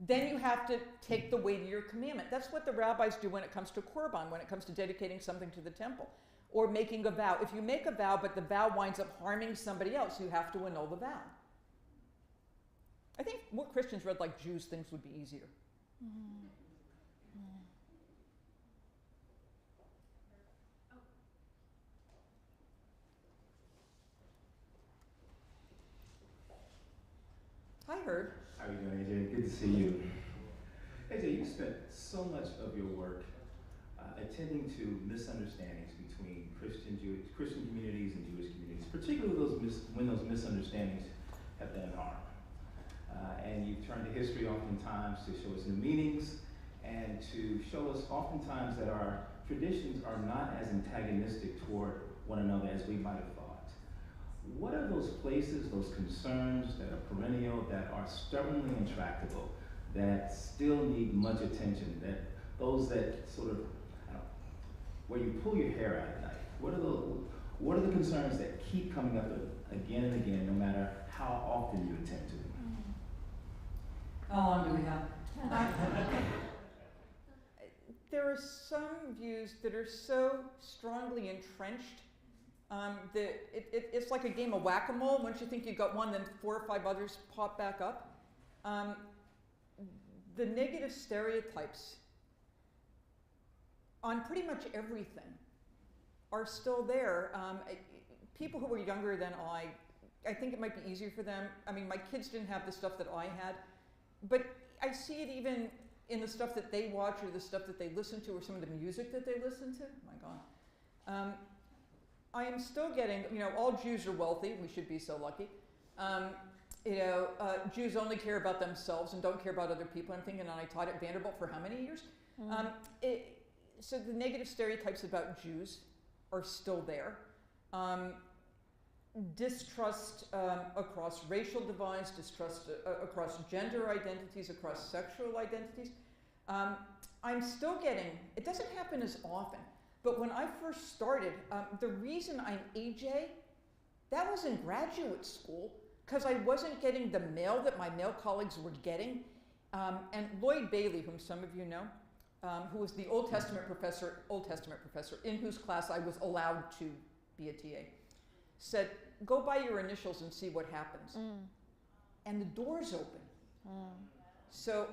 Speaker 1: then you have to take the weightier commandment. That's what the rabbis do when it comes to Korban, when it comes to dedicating something to the temple, or making a vow. If you make a vow, but the vow winds up harming somebody else, you have to annul the vow. I think more Christians read like Jews, things would be easier. Hi, Herb.
Speaker 14: How are you doing, AJ? Good to see you. AJ, you spent so much of your work attending to misunderstandings between Christian communities and Jewish communities, particularly when those misunderstandings have done harm. And you've turned to history oftentimes to show us new meanings and to show us oftentimes that our traditions are not as antagonistic toward one another as we might have thought. What are those places, those concerns that are perennial, that are stubbornly intractable, that still need much attention, that those that sort of, where you pull your hair out at night? What are the concerns that keep coming up again and again, no matter how often you attend to them?
Speaker 1: How long do we have? There are some views that are so strongly entrenched that it's like a game of whack-a-mole. Once you think you've got one, then 4 or 5 others pop back up. The negative stereotypes on pretty much everything are still there. People who are younger than I think it might be easier for them. I mean, my kids didn't have the stuff that I had, but I see it even in the stuff that they watch or the stuff that they listen to or some of the music that they listen to. Oh my God. I am still getting, all Jews are wealthy. We should be so lucky. Jews only care about themselves and don't care about other people. I'm thinking, and I taught at Vanderbilt for how many years? So the negative stereotypes about Jews are still there. Distrust across racial divides, distrust across gender identities, across sexual identities. I'm still getting, it doesn't happen as often, but when I first started, the reason I'm AJ, that was in graduate school, because I wasn't getting the mail that my male colleagues were getting. And Lloyd Bailey, whom some of you know, who was the Old Testament professor, in whose class I was allowed to be a TA, said, go by your initials and see what happens. And the doors open. So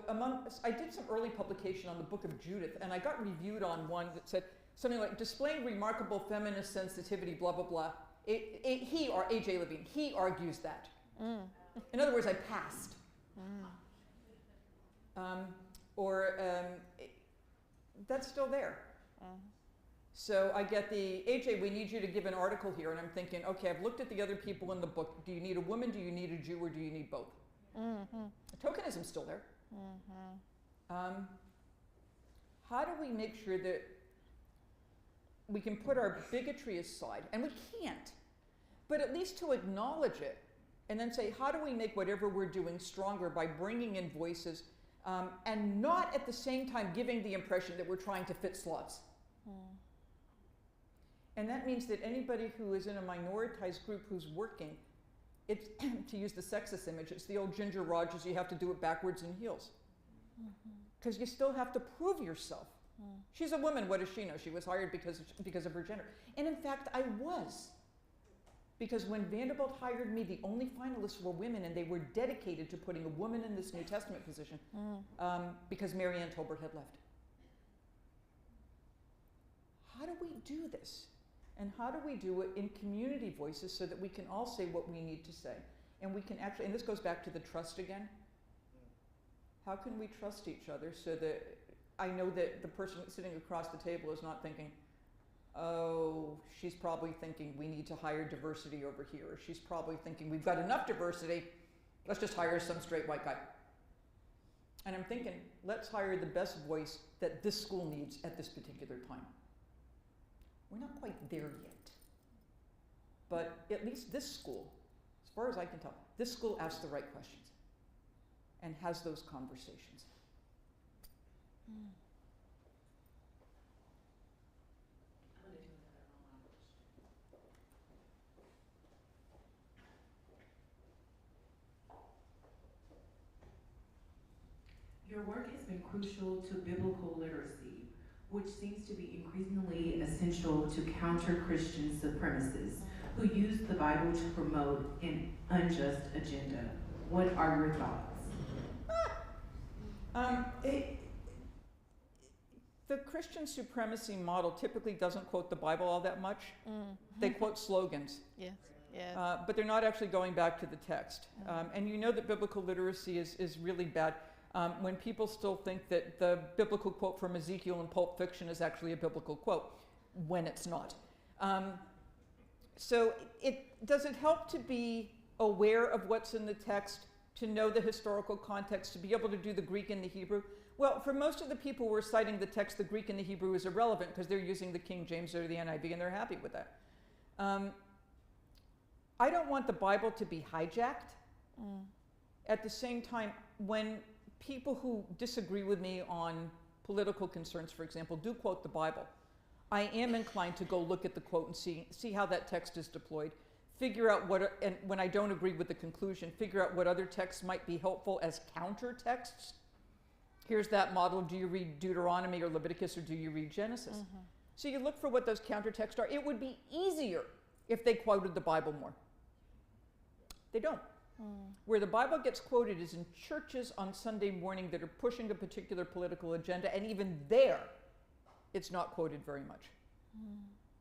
Speaker 1: I did some early publication on the book of Judith, and I got reviewed on one that said something like, displaying remarkable feminist sensitivity, blah, blah, blah. He, or A.J. Levine, he argues that. In other words, I passed. That's still there. So I get the, AJ, we need you to give an article here, and I'm thinking, okay, I've looked at the other people in the book. Do you need a woman, do you need a Jew, or do you need both? Tokenism's still there. How do we make sure that we can put our bigotry aside? And we can't, but at least to acknowledge it And then say, how do we make whatever we're doing stronger by bringing in voices and not at the same time giving the impression that we're trying to fit slots. And that means that anybody who is in a minoritized group who's working, it's, to use the sexist image, it's the old Ginger Rogers, you have to do it backwards in heels. Because you still have to prove yourself. She's a woman, what does she know? She was hired because of her gender. And in fact, I was. Because when Vanderbilt hired me, the only finalists were women, and they were dedicated to putting a woman in this New Testament position because Mary Ann Tolbert had left. How do we do this? And how do we do it in community voices so that we can all say what we need to say? And we can actually, and this goes back to the trust again. How can we trust each other so that I know that the person sitting across the table is not thinking, oh, she's probably thinking we need to hire diversity over here. Or she's probably thinking we've got enough diversity, let's just hire some straight white guy. And I'm thinking, let's hire the best voice that this school needs at this particular time. We're not quite there yet. But at least this school, as far as I can tell, this school asks the right questions and has those conversations.
Speaker 15: Your work has been crucial to biblical literacy, which seems to be increasingly essential to counter Christian supremacists who use the Bible to promote an unjust agenda. What are your thoughts?
Speaker 1: The Christian supremacy model typically doesn't quote the Bible all that much. They quote slogans.
Speaker 12: Yes. Yes.
Speaker 1: But they're not actually going back to the text. And you know that biblical literacy is really bad when people still think that the biblical quote from Ezekiel in Pulp Fiction is actually a biblical quote, when it's not. So does it help to be aware of what's in the text, to know the historical context, to be able to do the Greek and the Hebrew? Well, for most of the people who are citing the text, the Greek and the Hebrew is irrelevant because they're using the King James or the NIV and they're happy with that. I don't want the Bible to be hijacked. At the same time, when people who disagree with me on political concerns, for example, do quote the Bible, I am inclined to go look at the quote and see how that text is deployed, figure out what, and when I don't agree with the conclusion, figure out what other texts might be helpful as counter texts. Here's that model. Do you read Deuteronomy or Leviticus, or do you read Genesis? So you look for what those counter texts are. It would be easier if they quoted the Bible more. They don't. Where the Bible gets quoted is in churches on Sunday morning that are pushing a particular political agenda, and even there, it's not quoted very much.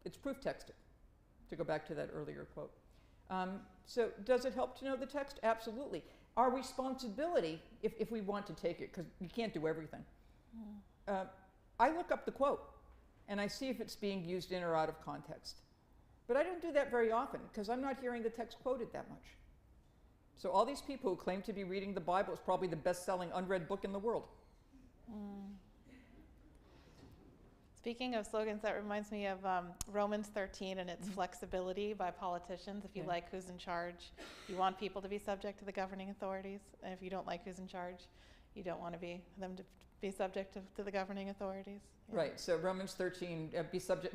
Speaker 1: It's proof texted, to go back to that earlier quote. So does it help to know the text? Absolutely. Our responsibility, if we want to take it, because you can't do everything, I look up the quote, and I see if it's being used in or out of context. But I don't do that very often, because I'm not hearing the text quoted that much. So all these people who claim to be reading the Bible, is probably the best-selling unread book in the world.
Speaker 12: Speaking of slogans, that reminds me of Romans 13 and its flexibility by politicians. If you like who's in charge, you want people to be subject to the governing authorities. And if you don't like who's in charge, you don't want them to be subject to the governing authorities.
Speaker 1: Right, so Romans 13,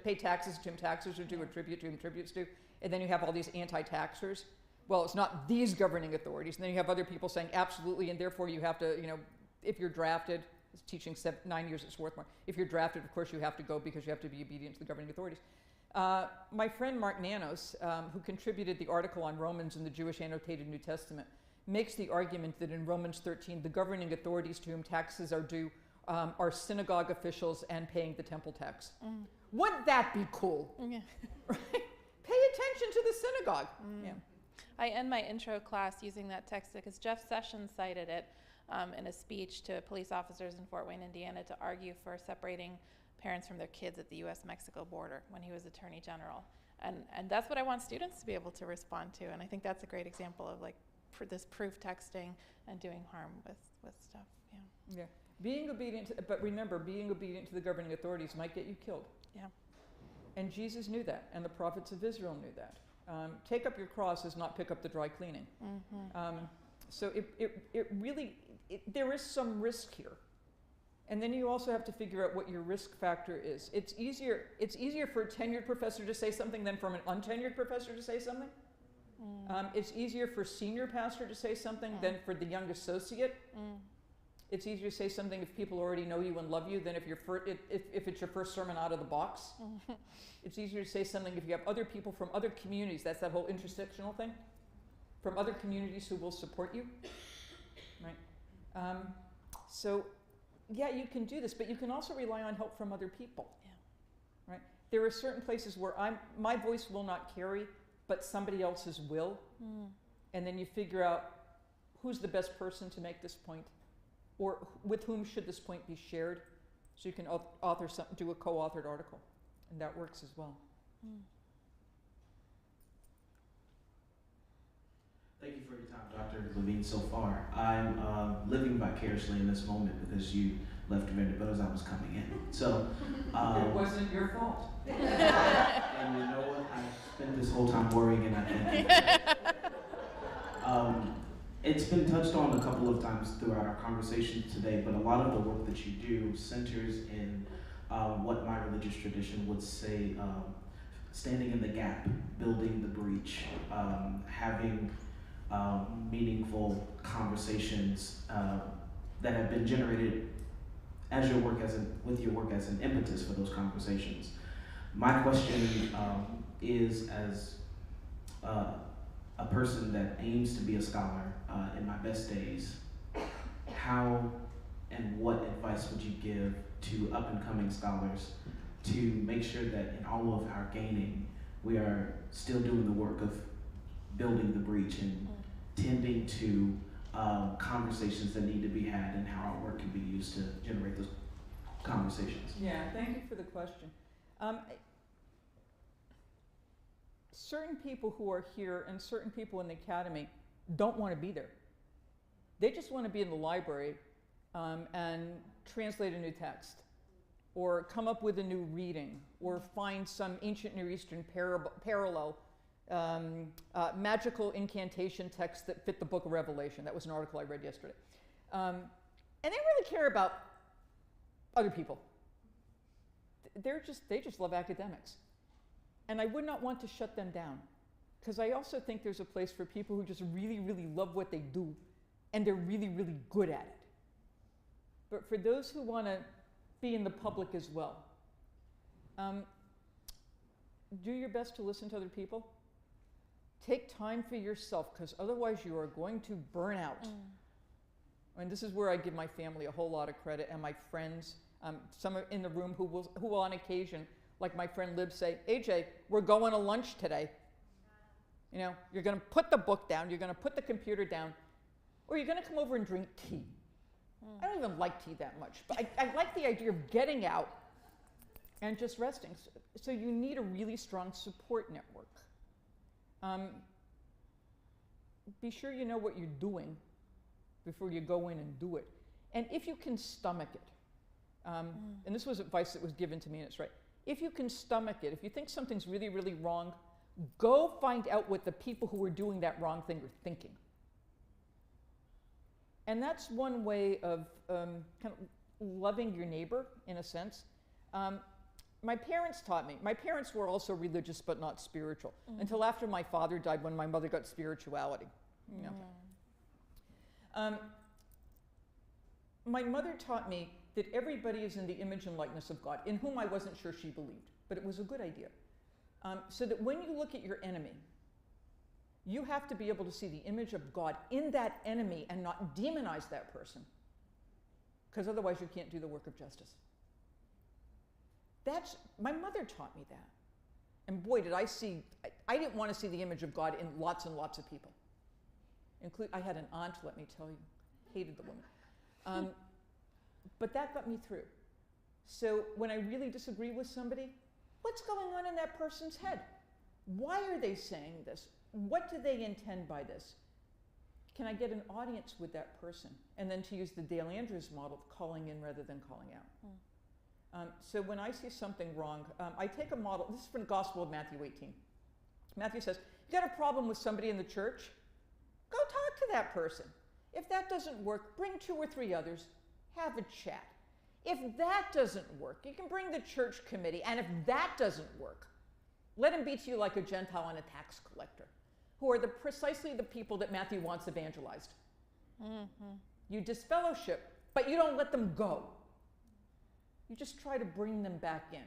Speaker 1: pay taxes to whom taxes are due, or tribute to whom tributes due. And then you have all these anti-taxers. Well, it's not these governing authorities. And then you have other people saying absolutely, and therefore you have to, if you're drafted, it's teaching 9 years at Swarthmore. If you're drafted, of course, you have to go because you have to be obedient to the governing authorities. My friend Marc who contributed the article on Romans in the Jewish Annotated New Testament, makes the argument that in Romans 13, the governing authorities to whom taxes are due are synagogue officials and paying the temple tax. Wouldn't that be cool?
Speaker 12: Yeah.
Speaker 1: Right? Pay attention to the synagogue. Yeah.
Speaker 12: I end my intro class using that text because Jeff Sessions cited it in a speech to police officers in Fort Wayne, Indiana, to argue for separating parents from their kids at the U.S.-Mexico border when he was Attorney General. And that's what I want students to be able to respond to. And I think that's a great example of this proof texting and doing harm with stuff.
Speaker 1: Yeah. Being obedient, but remember, being obedient to the governing authorities might get you killed.
Speaker 12: Yeah.
Speaker 1: And Jesus knew that, and the prophets of Israel knew that. Take up your cross is not pick up the dry cleaning. So it really, there is some risk here. And then you also have to figure out what your risk factor is. It's easier for a tenured professor to say something than from an untenured professor to say something. It's easier for a senior pastor to say something than for the young associate. It's easier to say something if people already know you and love you than if it's your first sermon out of the box. It's easier to say something if you have other people from other communities. That's that whole intersectional thing. From other communities who will support you. Right? So, yeah, you can do this, but you can also rely on help from other people. Yeah. Right? There are certain places where my voice will not carry, but somebody else's will. And then you figure out who's the best person to make this point, or with whom should this point be shared, so you can do a co-authored article, and that works as well.
Speaker 16: Thank you for your time, Dr. Levine, so far. I'm living vicariously in this moment because you left Vanderbilt as I was coming in. So
Speaker 1: it wasn't your fault.
Speaker 16: And you know what? I spent this whole time worrying, and I thank you. It's been touched on a couple of times throughout our conversation today, but a lot of the work that you do centers in what my religious tradition would say, standing in the gap, building the breach, having meaningful conversations that have been generated as your work with your work as an impetus for those conversations. My question is, as a person that aims to be a scholar in my best days, how and what advice would you give to up-and-coming scholars to make sure that in all of our gaining, we are still doing the work of building the breach and tending to conversations that need to be had, and how our work can be used to generate those conversations?
Speaker 1: Yeah, thank you for the question. Certain people who are here and certain people in the academy don't want to be there. They just want to be in the library and translate a new text, or come up with a new reading, or find some ancient Near Eastern parallel, magical incantation text that fit the book of Revelation. That was an article I read yesterday. And they really care about other people. They just love academics. And I would not want to shut them down, because I also think there's a place for people who just really, really love what they do, and they're really, really good at it. But for those who want to be in the public as well, do your best to listen to other people. Take time for yourself, because otherwise you are going to burn out. And this is where I give my family a whole lot of credit, and my friends, some are in the room who will on occasion, like my friend Lib, say, AJ, we're going to lunch today. You know, you're going to put the book down, you're going to put the computer down, or you're going to come over and drink tea. I don't even like tea that much, but I like the idea of getting out and just resting. So you need a really strong support network. Be sure you know what you're doing before you go in and do it. And if you can stomach it, and this was advice that was given to me, and it's right. If you can stomach it, if you think something's really, really wrong, go find out what the people who are doing that wrong thing are thinking. And that's one way of kind of loving your neighbor, in a sense. My parents taught me. My parents were also religious but not spiritual, until after my father died, when my mother got spirituality. You know. My mother taught me that everybody is in the image and likeness of God, in whom I wasn't sure she believed, but it was a good idea. So that when you look at your enemy, you have to be able to see the image of God in that enemy and not demonize that person, because otherwise you can't do the work of justice. My mother taught me that. And boy, did I didn't want to see the image of God in lots and lots of people. I had an aunt, let me tell you, hated the woman. But that got me through. So when I really disagree with somebody, what's going on in that person's head? Why are they saying this? What do they intend by this? Can I get an audience with that person? And then to use the Dale Andrews model of calling in rather than calling out. So when I see something wrong, I take a model. This is from the Gospel of Matthew 18. Matthew says, You got a problem with somebody in the church? Go talk to that person. If that doesn't work, bring 2 or 3 others, have a chat. If that doesn't work, you can bring the church committee, and if that doesn't work, let him be to you like a Gentile and a tax collector, who are precisely the people that Matthew wants evangelized.
Speaker 12: Mm-hmm.
Speaker 1: You disfellowship, but you don't let them go. You just try to bring them back in.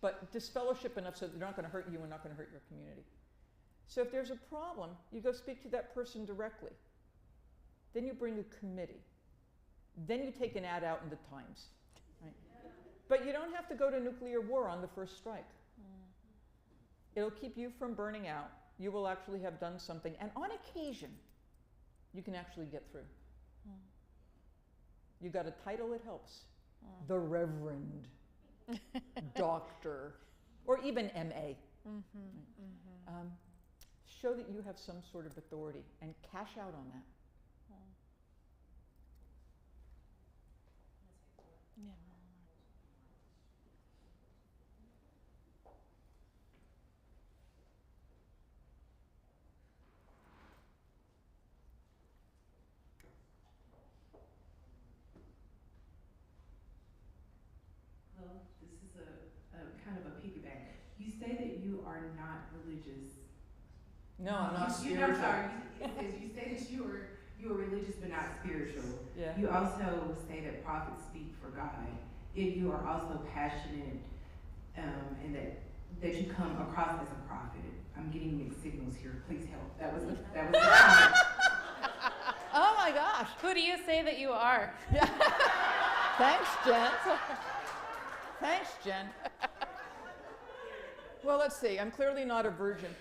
Speaker 1: But disfellowship enough so that they're not going to hurt you and not going to hurt your community. So if there's a problem, you go speak to that person directly. Then you bring a committee. Then you take an ad out in the Times. Right? But you don't have to go to nuclear war on the first strike. It'll keep you from burning out. You will actually have done something. And on occasion, you can actually get through. You got a title, it helps. The Reverend, Doctor, or even MA. Show that you have some sort of authority and cash out on that.
Speaker 12: Yeah.
Speaker 15: Hello, this is a kind of a piggyback. You say that you are not religious.
Speaker 1: No, I'm not
Speaker 15: I'm
Speaker 1: spiritual.
Speaker 15: sorry. You say that you are religious but not spiritual.
Speaker 1: Yeah.
Speaker 15: You also say that prophets speak for God. Yet you are also passionate, and that you come across as a prophet. I'm getting mixed signals here. Please help. That was the comment.
Speaker 12: Oh my gosh. Who do you say that you are?
Speaker 1: Thanks, Jen. Thanks, Jen. Well, let's see. I'm clearly not a virgin.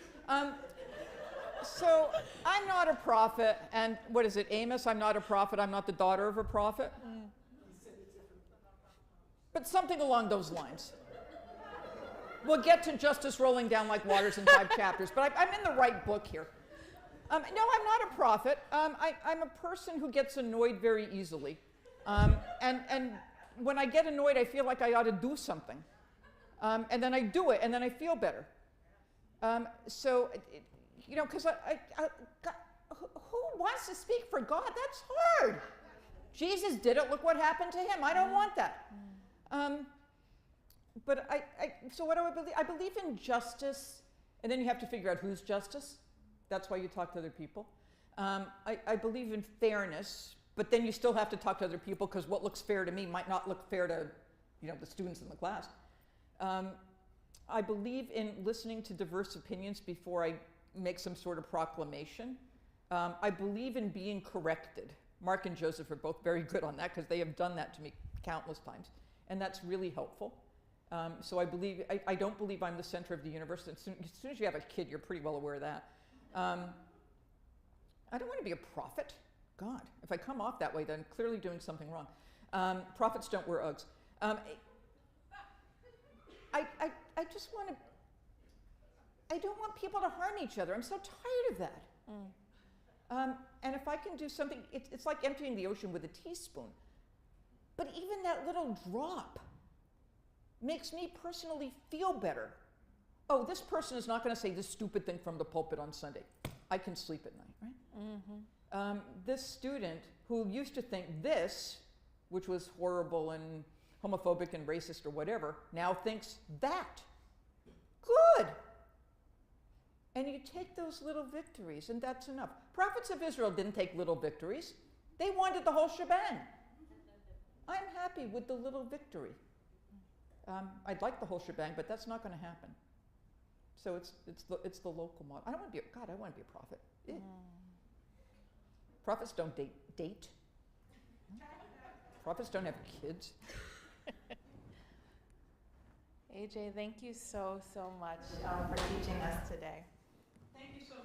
Speaker 1: So I'm not a prophet, and what is it, Amos? I'm not a prophet. I'm not the daughter of a prophet. But something along those lines. We'll get to justice rolling down like waters in 5 chapters, but I'm in the right book here. No, I'm not a prophet. I'm a person who gets annoyed very easily. And when I get annoyed, I feel like I ought to do something. And then I do it, and then I feel better. Because who wants to speak for God? That's hard. Jesus did it. Look what happened to him. I don't want that. So what do I believe? I believe in justice, and then you have to figure out whose justice. That's why you talk to other people. I believe in fairness, but then you still have to talk to other people because what looks fair to me might not look fair to, the students in the class. I believe in listening to diverse opinions before I make some sort of proclamation. I believe in being corrected. Marc and Joseph are both very good on that because they have done that to me countless times, and that's really helpful. So I don't believe I'm the center of the universe. As soon as you have a kid, you're pretty well aware of that. I don't want to be a prophet. God, if I come off that way, then I'm clearly doing something wrong. Prophets don't wear Uggs. I just want to, I don't want people to harm each other. I'm so tired of that. And if I can do something, it's like emptying the ocean with a teaspoon. But even that little drop makes me personally feel better. Oh, this person is not going to say this stupid thing from the pulpit on Sunday. I can sleep at night, right?
Speaker 12: Mm-hmm.
Speaker 1: This student who used to think this, which was horrible and homophobic and racist or whatever, now thinks that. Good. And you take those little victories, and that's enough. Prophets of Israel didn't take little victories. They wanted the whole shebang. I'm happy with the little victory. I'd like the whole shebang, but that's not going to happen. So it's the local model. I don't want to be I want to be a prophet. Prophets don't date. Prophets don't have kids.
Speaker 12: AJ, thank you so much for teaching us today.
Speaker 1: Thank you so much.